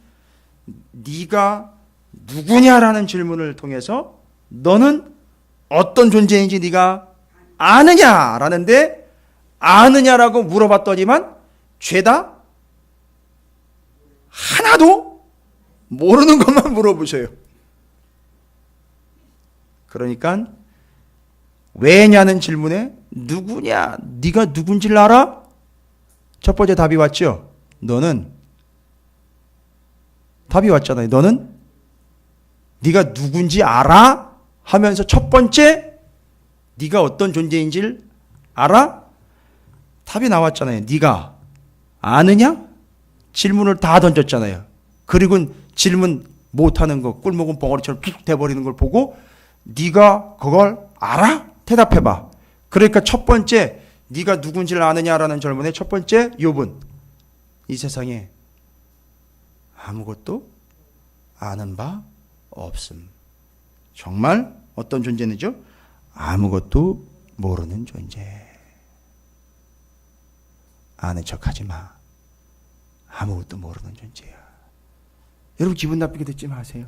네가 누구냐라는 질문을 통해서 너는 어떤 존재인지 네가 아느냐라는데 아느냐라고 물어봤더니만 죄다 하나도 모르는 것만 물어보세요. 그러니까 왜냐는 질문에 누구냐? 네가 누군지를 알아? 첫 번째 답이 왔죠. 너는 답이 왔잖아요. 너는 네가 누군지 알아? 하면서 첫 번째 네가 어떤 존재인지를 알아? 답이 나왔잖아요. 네가 아느냐? 질문을 다 던졌잖아요. 그리고 질문 못하는 거 꿀먹은 벙어리처럼 푹 돼버리는 걸 보고 네가 그걸 알아? 대답해봐. 그러니까 첫 번째 네가 누군지를 아느냐라는 질문의 첫 번째 요분, 이 세상에 아무것도 아는 바 없음. 정말 어떤 존재는죠? 아무것도 모르는 존재. 아는 척하지 마. 아무것도 모르는 존재야. 여러분 기분 나쁘게 듣지 마세요.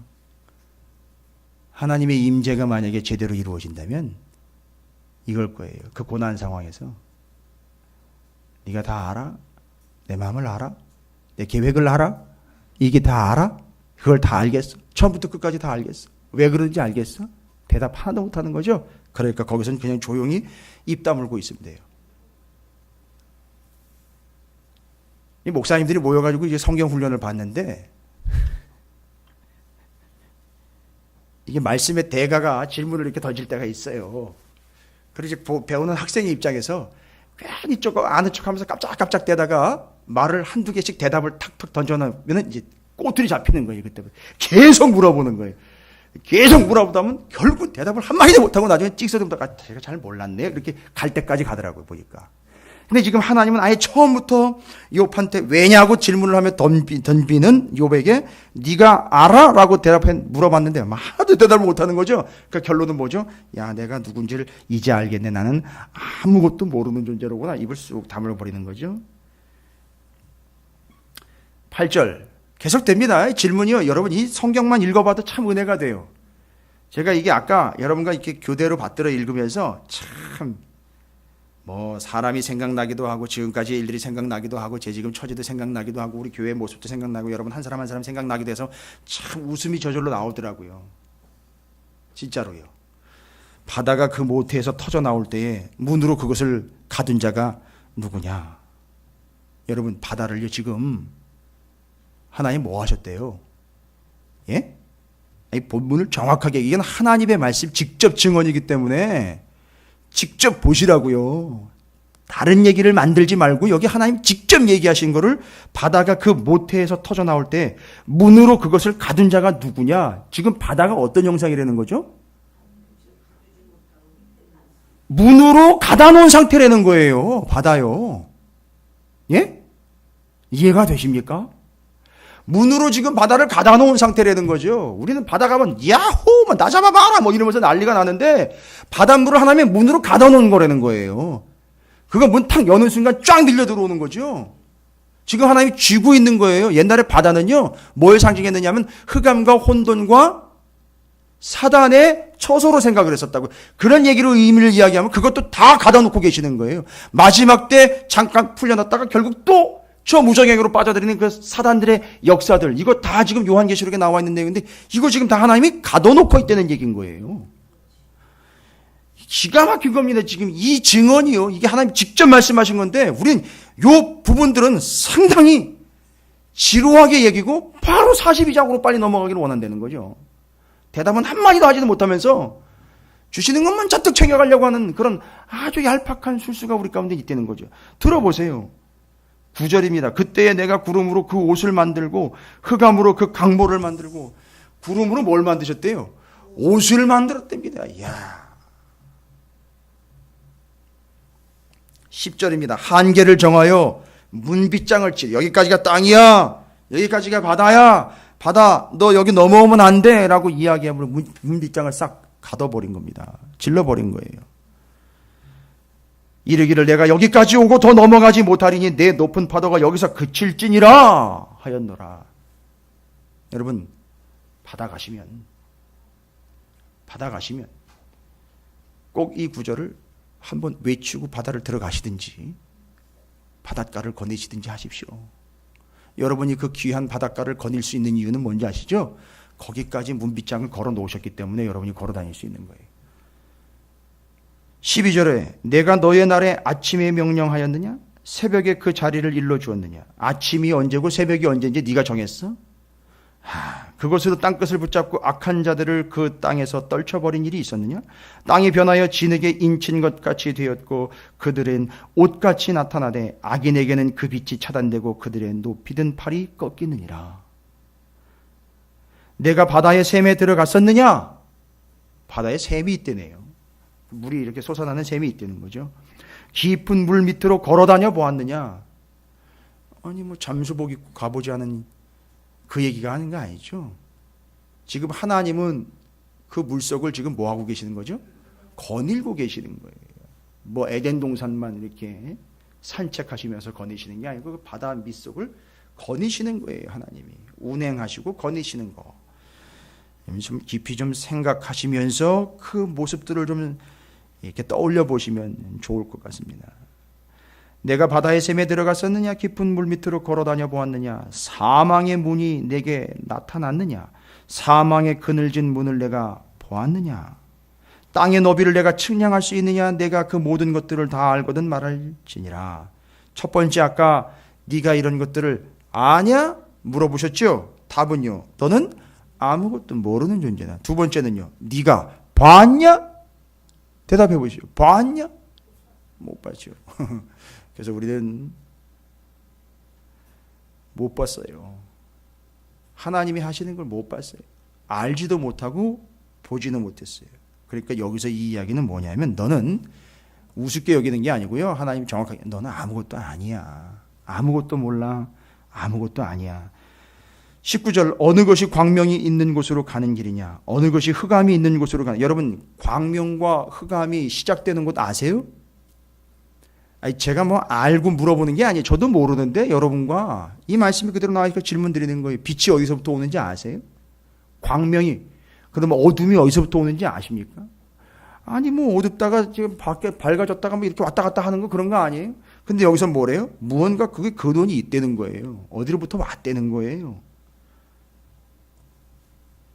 하나님의 임재가 만약에 제대로 이루어진다면 이걸 거예요. 그 고난 상황에서 네가 다 알아? 내 마음을 알아? 내 계획을 알아? 이게 다 알아? 그걸 다 알겠어? 처음부터 끝까지 다 알겠어? 왜 그런지 알겠어? 대답 하나도 못하는 거죠? 그러니까 거기서는 그냥 조용히 입 다물고 있으면 돼요. 이 목사님들이 모여가지고 이제 성경 훈련을 받는데 이게 말씀의 대가가 질문을 이렇게 던질 때가 있어요. 그래서 배우는 학생의 입장에서 괜히 조금 아는 척하면서 깜짝깜짝 대다가 말을 한두 개씩 대답을 탁탁 던져놓으면 이제 꼬투리 잡히는 거예요. 그때 계속 물어보는 거예요. 계속 물어보다면 결국 대답을 한마디도 못하고 나중에 찍서듬다가 제가 잘 몰랐네요. 이렇게 갈 때까지 가더라고요. 보니까. 근데 지금 하나님은 아예 처음부터 욥한테 왜냐고 질문을 하며 던비는 욥에게 네가 알아? 라고 물어봤는데 하나도 대답을 못하는 거죠. 그 결론은 뭐죠? 야, 내가 누군지를 이제 알겠네. 나는 아무것도 모르는 존재로구나. 입을 쑥 다물어버리는 거죠. 8절 계속됩니다. 질문이요. 여러분 이 성경만 읽어봐도 참 은혜가 돼요. 제가 이게 아까 여러분과 이렇게 교대로 받들어 읽으면서 참 사람이 생각나기도 하고 지금까지의 일들이 생각나기도 하고 제 지금 처지도 생각나기도 하고 우리 교회의 모습도 생각나고 여러분 한 사람 한 사람 생각나기도 해서 참 웃음이 저절로 나오더라고요. 진짜로요. 바다가 그 모태에서 터져 나올 때에 문으로 그것을 가둔 자가 누구냐? 여러분 바다를요 지금 하나님 뭐 하셨대요? 예? 이 본문을 정확하게 이건 하나님의 말씀 직접 증언이기 때문에 직접 보시라고요. 다른 얘기를 만들지 말고 여기 하나님 직접 얘기하신 거를 바다가 그 모태에서 터져 나올 때 문으로 그것을 가둔 자가 누구냐? 지금 바다가 어떤 형상이라는 거죠? 문으로 가다 놓은 상태라는 거예요. 바다요. 예? 이해가 되십니까? 문으로 지금 바다를 가다 놓은 상태라는 거죠. 우리는 바다 가면 야호 나 잡아봐라 이러면서 난리가 나는데 바닷물을 하나님의 문으로 가다 놓은 거라는 거예요. 그거 문 탁 여는 순간 쫙 밀려 들어오는 거죠. 지금 하나님이 쥐고 있는 거예요. 옛날에 바다는요 뭘 상징했느냐면 흑암과 혼돈과 사단의 처소로 생각을 했었다고. 그런 얘기로 의미를 이야기하면 그것도 다 가다 놓고 계시는 거예요. 마지막 때 잠깐 풀려났다가 결국 또 저 무정행으로 빠져들이는 그 사단들의 역사들, 이거 다 지금 요한계시록에 나와 있는 내용인데 이거 지금 다 하나님이 가둬놓고 있다는 얘기인 거예요. 기가 막힌 겁니다. 지금 이 증언이요, 이게 하나님 직접 말씀하신 건데 우린 요 부분들은 상당히 지루하게 얘기고 바로 42장으로 빨리 넘어가기를 원한다는 거죠. 대답은 한마디도 하지도 못하면서 주시는 것만 잔뜩 챙겨가려고 하는 그런 아주 얄팍한 술수가 우리 가운데 있다는 거죠. 들어보세요. 9절입니다. 그때에 내가 구름으로 그 옷을 만들고 흑암으로 그 강모를 만들고. 구름으로 뭘 만드셨대요? 옷을 만들었답니다. 이야. 10절입니다. 한계를 정하여 문빗장을 치. 여기까지가 땅이야. 여기까지가 바다야. 바다 너 여기 넘어오면 안 돼 라고 이야기하므로 문빗장을 싹 가둬버린 겁니다. 질러버린 거예요. 이르기를 내가 여기까지 오고 더 넘어가지 못하리니 내 높은 파도가 여기서 그칠지니라 하였노라. 여러분 바다 가시면 꼭 이 구절을 한번 외치고 바다를 들어가시든지 바닷가를 거니시든지 하십시오. 여러분이 그 귀한 바닷가를 거닐 수 있는 이유는 뭔지 아시죠? 거기까지 문빗장을 걸어 놓으셨기 때문에 여러분이 걸어 다닐 수 있는 거예요. 12절에 내가 너의 날에 아침에 명령하였느냐? 새벽에 그 자리를 일러주었느냐? 아침이 언제고 새벽이 언제인지 네가 정했어? 그것으로 땅끝을 붙잡고 악한 자들을 그 땅에서 떨쳐버린 일이 있었느냐? 땅이 변하여 진흙에 인친 것 같이 되었고 그들은 옷같이 나타나되 악인에게는 그 빛이 차단되고 그들의 높이 든 팔이 꺾이느니라. 내가 바다의 샘에 들어갔었느냐? 바다에 샘이 있대네요. 물이 이렇게 솟아나는 샘이 있다는 거죠. 깊은 물 밑으로 걸어다녀 보았느냐? 아니 뭐 잠수복 입고 가보지 않은 그 얘기가 하는 거 아니죠. 지금 하나님은 그 물속을 지금 뭐 하고 계시는 거죠? 거닐고 계시는 거예요. 뭐 에덴 동산만 이렇게 산책하시면서 거니시는 게 아니고 그 바다 밑속을 거니시는 거예요. 하나님이 운행하시고 거니시는 거. 좀 깊이 좀 생각하시면서 그 모습들을 좀 이렇게 떠올려 보시면 좋을 것 같습니다. 내가 바다의 샘에 들어갔었느냐? 깊은 물 밑으로 걸어다녀 보았느냐? 사망의 문이 내게 나타났느냐? 사망의 그늘진 문을 내가 보았느냐? 땅의 너비를 내가 측량할 수 있느냐? 내가 그 모든 것들을 다 알거든 말할지니라. 첫 번째 아까 네가 이런 것들을 아냐? 물어보셨죠? 답은요. 너는 아무것도 모르는 존재다. 두 번째는요. 네가 봤냐? 대답해 보시오. 봤냐? 못 봤죠. 그래서 우리는 못 봤어요. 하나님이 하시는 걸 못 봤어요. 알지도 못하고 보지는 못했어요. 그러니까 여기서 이 이야기는 뭐냐면 너는 우습게 여기는 게 아니고요. 하나님이 정확하게 너는 아무것도 아니야. 아무것도 몰라. 아무것도 아니야. 19절 어느 것이 광명이 있는 곳으로 가는 길이냐? 어느 것이 흑암이 있는 곳으로 가는 여러분 광명과 흑암이 시작되는 곳 아세요? 아니, 제가 뭐 알고 물어보는 게 아니에요. 저도 모르는데 여러분과 이 말씀이 그대로 나와니까 질문 드리는 거예요. 빛이 어디서부터 오는지 아세요? 광명이 그러면 어둠이 어디서부터 오는지 아십니까? 아니 뭐 어둡다가 지금 밖에 밝아졌다가 뭐 이렇게 왔다 갔다 하는 거 그런 거 아니에요? 근데 여기서 뭐래요? 무언가 그게 근원이 있다는 거예요. 어디로부터 왔다는 거예요.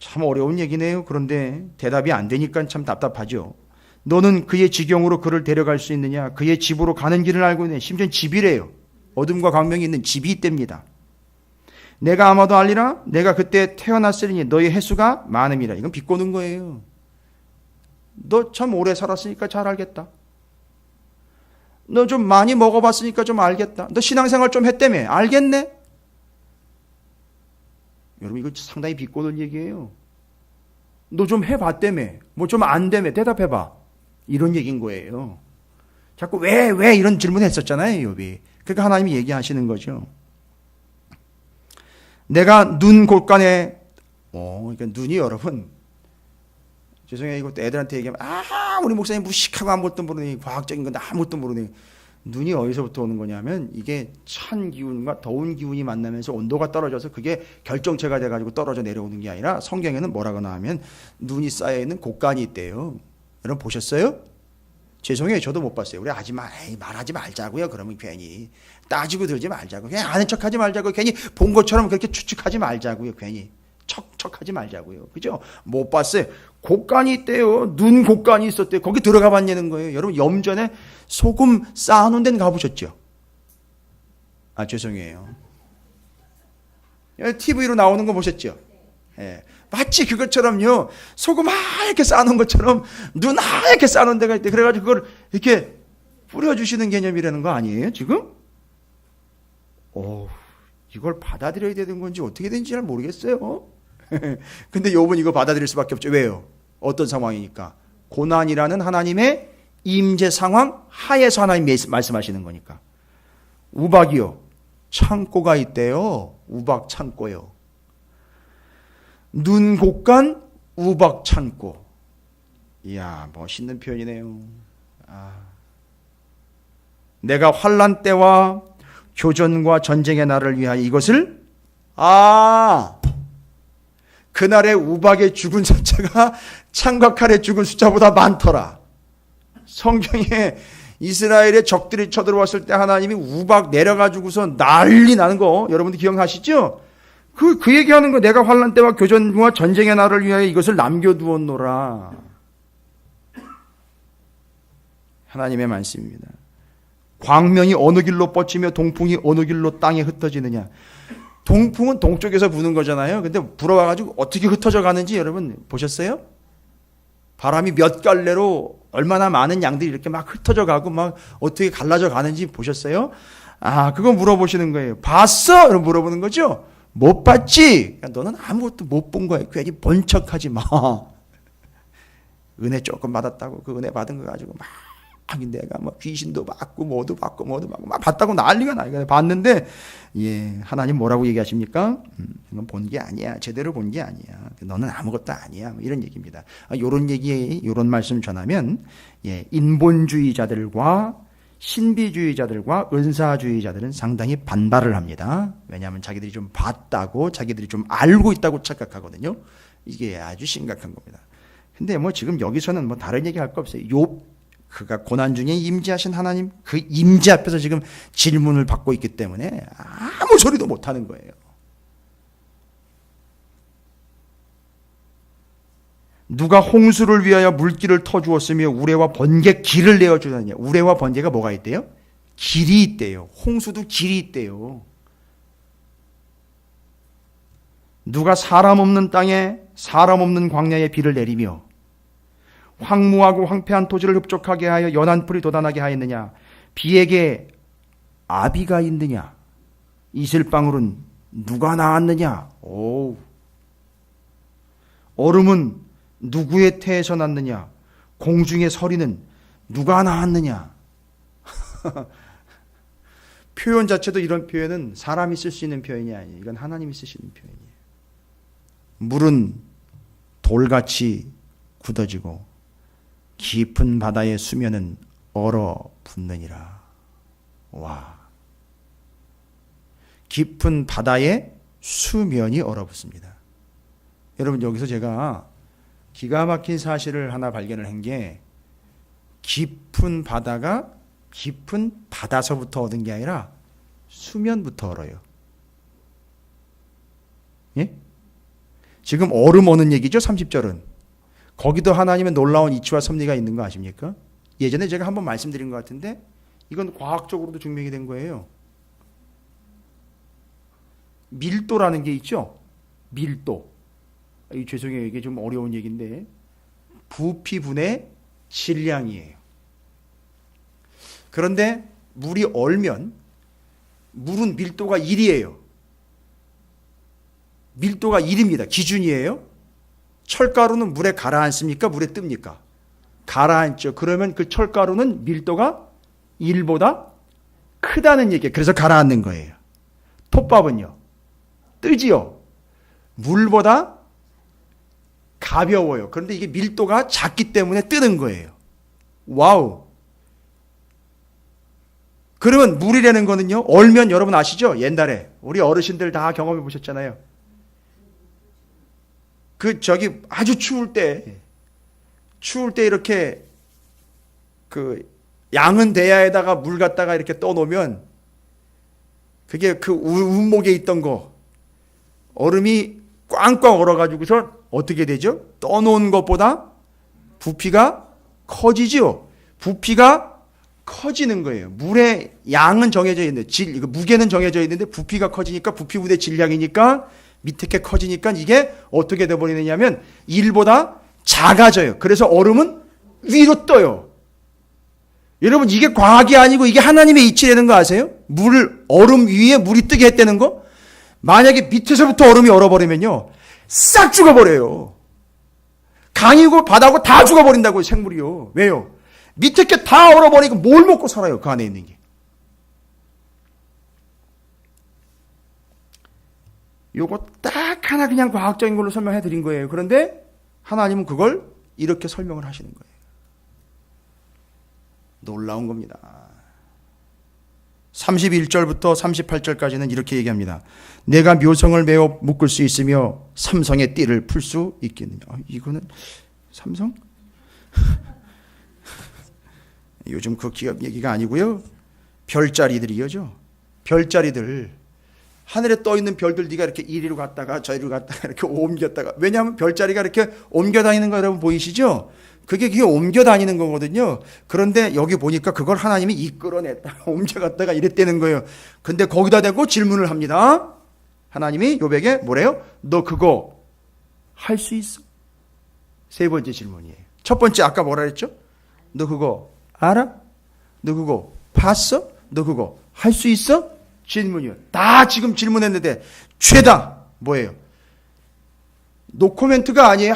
참 어려운 얘기네요. 그런데 대답이 안 되니까 참 답답하죠. 너는 그의 지경으로 그를 데려갈 수 있느냐? 그의 집으로 가는 길을 알고 있네. 심지어 집이래요. 어둠과 광명이 있는 집이 있답니다. 내가 아마도 알리라. 내가 그때 태어났으니 너의 횟수가 많음이라. 이건 비꼬는 거예요. 너 참 오래 살았으니까 잘 알겠다. 너 좀 많이 먹어봤으니까 좀 알겠다. 너 신앙생활 좀 했다며. 알겠네. 여러분 이거 상당히 비꼬는 얘기예요. 너 좀 해봤다며. 뭐 좀 안다며. 대답해봐. 이런 얘기인 거예요. 자꾸 왜 이런 질문 했었잖아요. 욥이. 그러니까 하나님이 얘기하시는 거죠. 내가 눈 곳간에 그러니까 눈이 여러분 죄송해요. 이거 애들한테 얘기하면 우리 목사님 무식하고 아무것도 모르니 과학적인 건데 아무것도 모르니 눈이 어디서부터 오는 거냐면 이게 찬 기운과 더운 기운이 만나면서 온도가 떨어져서 그게 결정체가 돼가지고 떨어져 내려오는 게 아니라 성경에는 뭐라고 나오면 눈이 쌓여있는 곳간이 있대요. 여러분 보셨어요? 죄송해요. 저도 못 봤어요. 우리 말하지 말자고요. 그러면 괜히 따지고 들지 말자고. 그냥 아는 척하지 말자고. 괜히 본 것처럼 그렇게 추측하지 말자고요. 괜히 척척하지 말자고요. 그죠? 못 봤어요. 곳간이 있대요. 눈 곳간이 있었대요. 거기 들어가 봤냐는 거예요. 여러분 염전에 소금 쌓아놓은 데는 가보셨죠? 죄송해요. TV로 나오는 거 보셨죠? 예. 마치 그것처럼요. 소금 하얗게 쌓아놓은 것처럼 눈 하얗게 쌓아놓은 데가 있대. 그래가지고 그걸 이렇게 뿌려주시는 개념이라는 거 아니에요? 지금? 이걸 받아들여야 되는 건지 어떻게 되는지 잘 모르겠어요. 근데 욥은 이거 받아들일 수밖에 없죠. 왜요? 어떤 상황이니까? 고난이라는 하나님의 임재 상황 하에서 하나님 말씀하시는 거니까. 우박이요. 창고가 있대요. 우박 창고요. 눈 곳간 우박 창고. 이야, 멋있는 표현이네요. 내가 환난 때와 교전과 전쟁의 날을 위하여 이것을 그날의 우박의 죽은 숫자가 창과 칼의 죽은 숫자보다 많더라. 성경에 이스라엘의 적들이 쳐들어왔을 때 하나님이 우박 내려가지고서 난리 나는 거 여러분들 기억하시죠? 그 얘기하는 거. 내가 환난 때와 교전과 전쟁의 날을 위하여 이것을 남겨두었노라. 하나님의 말씀입니다. 광명이 어느 길로 뻗치며 동풍이 어느 길로 땅에 흩어지느냐. 동풍은 동쪽에서 부는 거잖아요. 근데 불어와가지고 어떻게 흩어져 가는지 여러분 보셨어요? 바람이 몇 갈래로 얼마나 많은 양들이 이렇게 막 흩어져 가고 막 어떻게 갈라져 가는지 보셨어요? 아, 그거 물어보시는 거예요. 봤어? 이러고 물어보는 거죠? 못 봤지? 그러니까 너는 아무것도 못 본 거야. 괜히 본 척하지 마. 은혜 조금 받았다고 그 은혜 받은 거 가지고 막 내가 뭐 귀신도 받고 뭐도 받고 막 봤다고 난리가 나요. 봤는데 하나님 뭐라고 얘기하십니까? 이건 본 게 아니야. 제대로 본 게 아니야. 너는 아무것도 아니야. 뭐 이런 얘기입니다. 요런 얘기, 요런 말씀 전하면 인본주의자들과 신비주의자들과 은사주의자들은 상당히 반발을 합니다. 왜냐하면 자기들이 좀 봤다고, 자기들이 좀 알고 있다고 착각하거든요. 이게 아주 심각한 겁니다. 근데 뭐 지금 여기서는 뭐 다른 얘기 할 거 없어요. 그가 고난 중에 임재하신 하나님, 그 임재 앞에서 지금 질문을 받고 있기 때문에 아무 소리도 못 하는 거예요. 누가 홍수를 위하여 물길을 터주었으며 우레와 번개 길을 내어주느냐. 우레와 번개가 뭐가 있대요? 길이 있대요. 홍수도 길이 있대요. 누가 사람 없는 땅에 사람 없는 광야에 비를 내리며 황무하고 황폐한 토지를 흡족하게 하여 연한 풀이 돋아나게 하였느냐. 비에게 아비가 있느냐. 이슬방울은 누가 낳았느냐. 얼음은 누구의 태에서 났느냐. 공중의 서리는 누가 낳았느냐. 표현 자체도 이런 표현은 사람이 쓸 수 있는 표현이 아니에요. 이건 하나님이 쓰시는 표현이에요. 물은 돌같이 굳어지고 깊은 바다의 수면은 얼어붙느니라. 와. 깊은 바다의 수면이 얼어붙습니다. 여러분, 여기서 제가 기가 막힌 사실을 하나 발견을 한 게, 깊은 바다가 깊은 바다서부터 얻은 게 아니라 수면부터 얼어요. 예? 지금 얼음 오는 얘기죠, 30절은. 거기도 하나님의 놀라운 이치와 섭리가 있는 거 아십니까? 예전에 제가 한번 말씀드린 것 같은데 이건 과학적으로도 증명이 된 거예요. 밀도라는 게 있죠? 밀도. 죄송해요. 이게 좀 어려운 얘기인데 부피분의 질량이에요. 그런데 물이 얼면 물은 밀도가 1이에요. 밀도가 1입니다. 기준이에요. 철가루는 물에 가라앉습니까? 물에 뜹니까? 가라앉죠. 그러면 그 철가루는 밀도가 1보다 크다는 얘기예요. 그래서 가라앉는 거예요. 톱밥은요? 뜨지요. 물보다 가벼워요. 그런데 이게 밀도가 작기 때문에 뜨는 거예요. 와우. 그러면 물이라는 거는요, 얼면 여러분 아시죠? 옛날에 우리 어르신들 다 경험해 보셨잖아요. 아주 추울 때 이렇게 양은 대야에다가 물 갖다가 이렇게 떠놓으면 그게 그 운목에 있던 거 얼음이 꽝꽝 얼어가지고서 어떻게 되죠? 떠놓은 것보다 부피가 커지죠. 부피가 커지는 거예요. 물의 양은 정해져 있는데 무게는 정해져 있는데 부피가 커지니까 부피분의 질량이니까 밑에 게 커지니까 이게 어떻게 돼버리느냐면 1보다 작아져요. 그래서 얼음은 위로 떠요. 여러분, 이게 과학이 아니고 이게 하나님의 이치라는 거 아세요? 얼음 위에 물이 뜨게 했다는 거? 만약에 밑에서부터 얼음이 얼어버리면요, 싹 죽어버려요. 강이고 바다고 다 죽어버린다고요, 생물이요. 왜요? 밑에 게 다 얼어버리고 뭘 먹고 살아요, 그 안에 있는 게. 요거 딱 하나 그냥 과학적인 걸로 설명해 드린 거예요. 그런데 하나님은 그걸 이렇게 설명을 하시는 거예요. 놀라운 겁니다. 31절부터 38절까지는 이렇게 얘기합니다. 내가 묘성을 메어 묶을 수 있으며 삼성의 띠를 풀 수 있겠느냐. 이거는 삼성? 요즘 그 기업 얘기가 아니고요. 별자리들이죠. 별자리들. 하늘에 떠 있는 별들 네가 이렇게 이리로 갔다가 저리로 갔다가 이렇게 옮겼다가, 왜냐하면 별자리가 이렇게 옮겨 다니는 거 여러분 보이시죠? 그게 옮겨 다니는 거거든요. 그런데 여기 보니까 그걸 하나님이 이끌어냈다가 옮겨갔다가 이랬다는 거예요. 근데 거기다 대고 질문을 합니다. 하나님이 욥에게 뭐래요? 너 그거 할 수 있어? 세 번째 질문이에요. 첫 번째 아까 뭐라 그랬죠? 너 그거 알아? 너 그거 봤어? 너 그거 할 수 있어? 질문이요. 다 지금 질문했는데 죄다 뭐예요? 노코멘트가 아니에요.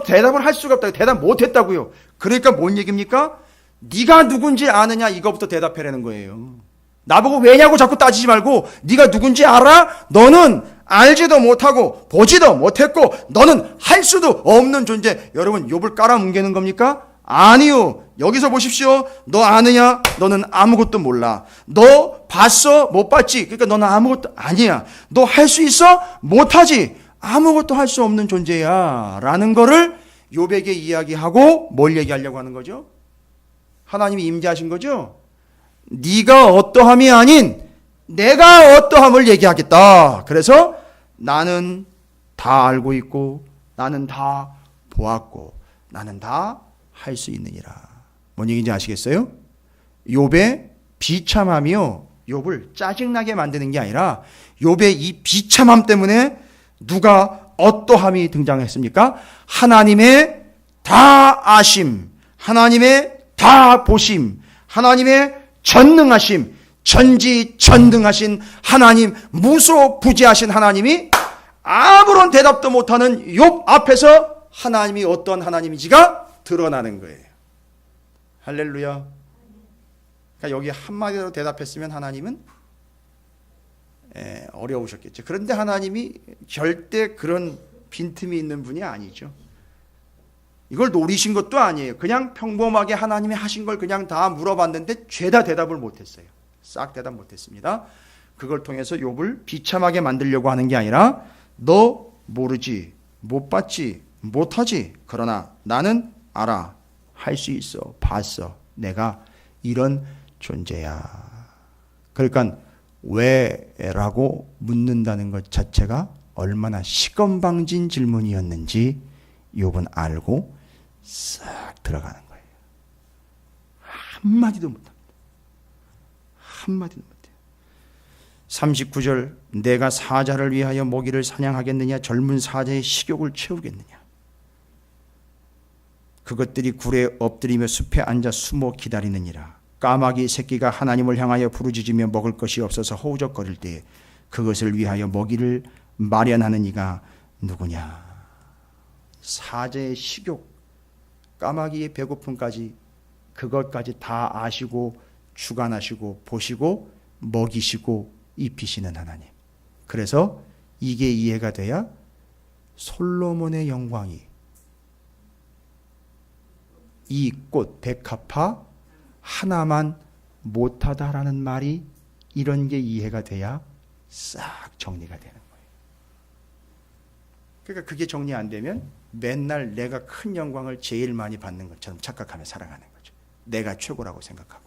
대답을 할 수가 없다. 대답 못했다고요. 그러니까 뭔 얘기입니까? 네가 누군지 아느냐, 이거부터 대답해라는 거예요. 나보고 왜냐고 자꾸 따지지 말고 네가 누군지 알아? 너는 알지도 못하고 보지도 못했고 너는 할 수도 없는 존재. 여러분 욥을 깔아뭉개는 겁니까? 아니요. 여기서 보십시오. 너 아느냐? 너는 아무것도 몰라. 너 봤어? 못 봤지? 그러니까 너는 아무것도 아니야. 너 할 수 있어? 못하지? 아무것도 할 수 없는 존재야 라는 거를 욥에게 이야기하고 뭘 얘기하려고 하는 거죠? 하나님이 임재하신 거죠? 네가 어떠함이 아닌 내가 어떠함을 얘기하겠다. 그래서 나는 다 알고 있고 나는 다 보았고 나는 다 할 수 있느니라. 뭔 얘기인지 아시겠어요? 욥의 비참함이요, 욥을 짜증나게 만드는 게 아니라 욥의 이 비참함 때문에 누가 어떠함이 등장했습니까? 하나님의 다 아심, 하나님의 다 보심, 하나님의 전능하심, 전지전능하신 하나님, 무소부지하신 하나님이 아무런 대답도 못하는 욥 앞에서 하나님이 어떤 하나님인지가 드러나는 거예요. 할렐루야. 그러니까 여기 한마디로 대답했으면 하나님은 어려우셨겠죠. 그런데 하나님이 절대 그런 빈틈이 있는 분이 아니죠. 이걸 노리신 것도 아니에요. 그냥 평범하게 하나님이 하신 걸 그냥 다 물어봤는데 죄다 대답을 못했어요. 싹 대답 못했습니다. 그걸 통해서 욥을 비참하게 만들려고 하는 게 아니라 너 모르지, 못 봤지, 못하지. 그러나 나는 알아, 할 수 있어, 봤어. 내가 이런 존재야. 그러니까 왜라고 묻는다는 것 자체가 얼마나 시건방진 질문이었는지 욥은 알고 싹 들어가는 거예요. 한마디도 못합니다. 한마디도 못해요. 39절, 내가 사자를 위하여 먹이를 사냥하겠느냐, 젊은 사자의 식욕을 채우겠느냐. 그것들이 굴에 엎드리며 숲에 앉아 숨어 기다리느니라. 까마귀 새끼가 하나님을 향하여 부르짖으며 먹을 것이 없어서 허우적거릴 때에 그것을 위하여 먹이를 마련하는 이가 누구냐. 사자의 식욕, 까마귀의 배고픔까지, 그것까지 다 아시고 주관하시고 보시고 먹이시고 입히시는 하나님. 그래서 이게 이해가 돼야 솔로몬의 영광이 이 꽃 백합화 하나만 못하다라는 말이, 이런 게 이해가 돼야 싹 정리가 되는 거예요. 그러니까 그게 정리 안 되면 맨날 내가 큰 영광을 제일 많이 받는 것처럼 착각하며 살아가는 거죠. 내가 최고라고 생각하고.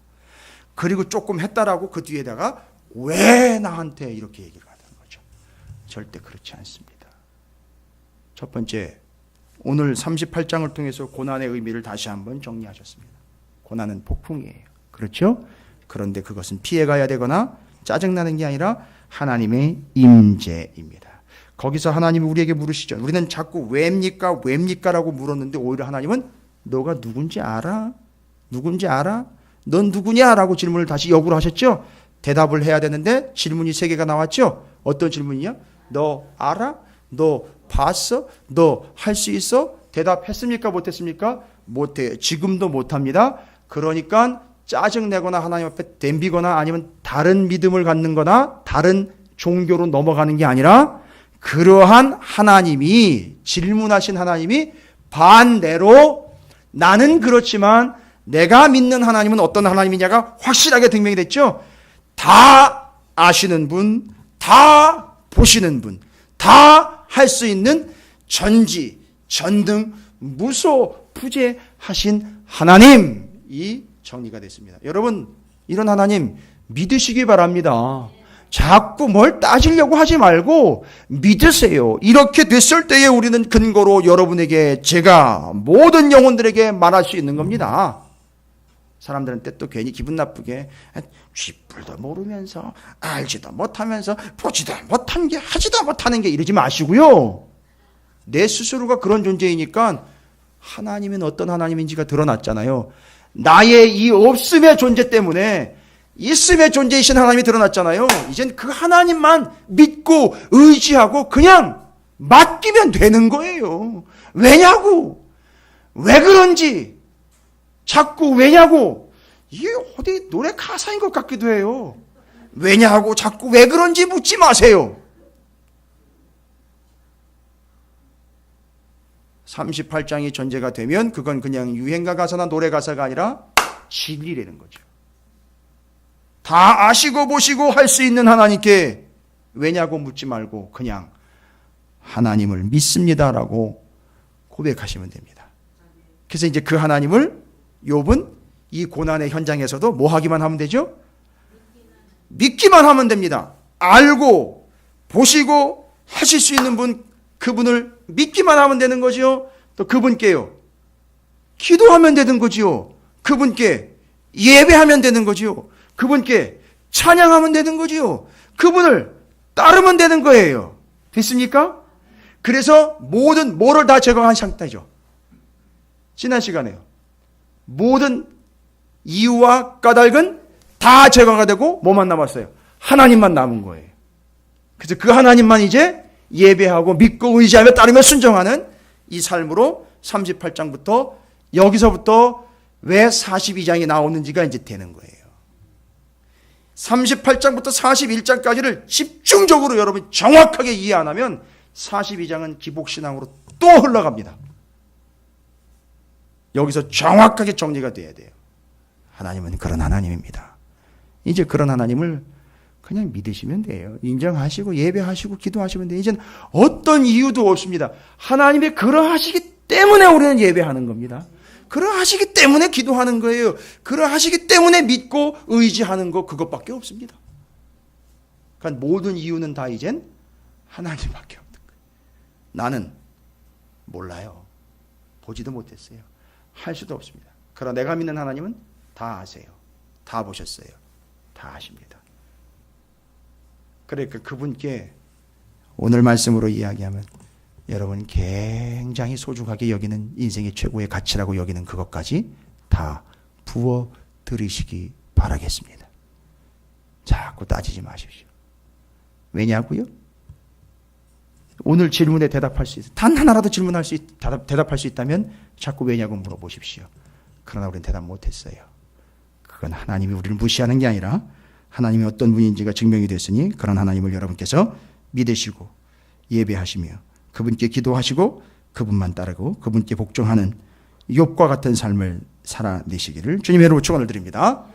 그리고 조금 했다라고 그 뒤에다가 왜 나한테 이렇게 얘기를 하는 거죠. 절대 그렇지 않습니다. 첫 번째, 오늘 38장을 통해서 고난의 의미를 다시 한번 정리하셨습니다. 고난은 폭풍이에요. 그렇죠? 그런데 그것은 피해가야 되거나 짜증나는 게 아니라 하나님의 임재입니다. 거기서 하나님이 우리에게 물으시죠. 우리는 자꾸 왜입니까? 왜입니까? 라고 물었는데 오히려 하나님은 너가 누군지 알아? 누군지 알아? 넌 누구냐? 라고 질문을 다시 역으로 하셨죠. 대답을 해야 되는데 질문이 3개가 나왔죠. 어떤 질문이야? 너 알아? 너 봤어? 너 할 수 있어? 대답했습니까? 못했습니까? 못해요. 지금도 못합니다. 그러니까 짜증내거나 하나님 앞에 덤비거나 아니면 다른 믿음을 갖는 거나 다른 종교로 넘어가는 게 아니라 그러한 하나님이, 질문하신 하나님이 반대로 나는 그렇지만 내가 믿는 하나님은 어떤 하나님이냐가 확실하게 증명이 됐죠. 다 아시는 분, 다 보시는 분, 다 할 수 있는 전지, 전등, 무소부재하신 하나님이 정리가 됐습니다. 여러분, 이런 하나님 믿으시기 바랍니다. 자꾸 뭘 따지려고 하지 말고 믿으세요. 이렇게 됐을 때에 우리는 근거로 여러분에게 제가 모든 영혼들에게 말할 수 있는 겁니다. 사람들한테 또 괜히 기분 나쁘게 쥐뿔도 모르면서 알지도 못하면서 보지도 못한 게 하지도 못하는 게 이러지 마시고요. 내 스스로가 그런 존재이니까 하나님은 어떤 하나님인지가 드러났잖아요. 나의 이 없음의 존재 때문에 있음의 존재이신 하나님이 드러났잖아요. 이젠 그 하나님만 믿고 의지하고 그냥 맡기면 되는 거예요. 왜냐고? 왜 그런지 자꾸 왜냐고? 이게 어디 노래 가사인 것 같기도 해요. 왜냐고 자꾸 왜 그런지 묻지 마세요. 38장이 전제가 되면 그건 그냥 유행가 가사나 노래 가사가 아니라 진리라는 거죠. 다 아시고 보시고 할 수 있는 하나님께 왜냐고 묻지 말고 그냥 하나님을 믿습니다라고 고백하시면 됩니다. 그래서 이제 그 하나님을 욥은 이 고난의 현장에서도 뭐 하기만 하면 되죠? 믿기만 하면 됩니다. 알고 보시고 하실 수 있는 분, 그분을 믿기만 하면 되는 거지요. 또 그분께요, 기도하면 되는 거지요. 그분께 예배하면 되는 거지요. 그분께 찬양하면 되는 거지요. 그분을 따르면 되는 거예요. 됐습니까? 그래서 모든 뭐를 다 제거한 상태죠. 지난 시간에요. 모든 이유와 까닭은 다 제거가 되고 뭐만 남았어요? 하나님만 남은 거예요. 그래서 그 하나님만 이제 예배하고 믿고 의지하며 따르며 순종하는 이 삶으로 38장부터 여기서부터 왜 42장이 나오는지가 이제 되는 거예요. 38장부터 41장까지를 집중적으로 여러분이 정확하게 이해 안 하면 42장은 기복신앙으로 또 흘러갑니다. 여기서 정확하게 정리가 돼야 돼요. 하나님은 그런 하나님입니다. 이제 그런 하나님을 그냥 믿으시면 돼요. 인정하시고 예배하시고 기도하시면 돼요. 이제는 어떤 이유도 없습니다. 하나님이 그러하시기 때문에 우리는 예배하는 겁니다. 그러하시기 때문에 기도하는 거예요. 그러하시기 때문에 믿고 의지하는 거, 그것밖에 없습니다. 그러니까 모든 이유는 다 이젠 하나님밖에 없는 거예요. 나는 몰라요. 보지도 못했어요. 할 수도 없습니다. 그러나 내가 믿는 하나님은 다 아세요. 다 보셨어요. 다 아십니다. 그러니까 그분께 오늘 말씀으로 이야기하면 여러분 굉장히 소중하게 여기는 인생의 최고의 가치라고 여기는 그것까지 다 부어드리시기 바라겠습니다. 자꾸 따지지 마십시오. 왜냐고요? 오늘 질문에 대답할 수 있어요. 단 하나라도 대답할 수 있다면 자꾸 왜냐고 물어보십시오. 그러나 우리는 대답 못했어요. 그건 하나님이 우리를 무시하는 게 아니라 하나님이 어떤 분인지가 증명이 됐으니 그런 하나님을 여러분께서 믿으시고 예배하시며 그분께 기도하시고 그분만 따르고 그분께 복종하는 욥과 같은 삶을 살아내시기를 주님의 이름으로 축원을 드립니다.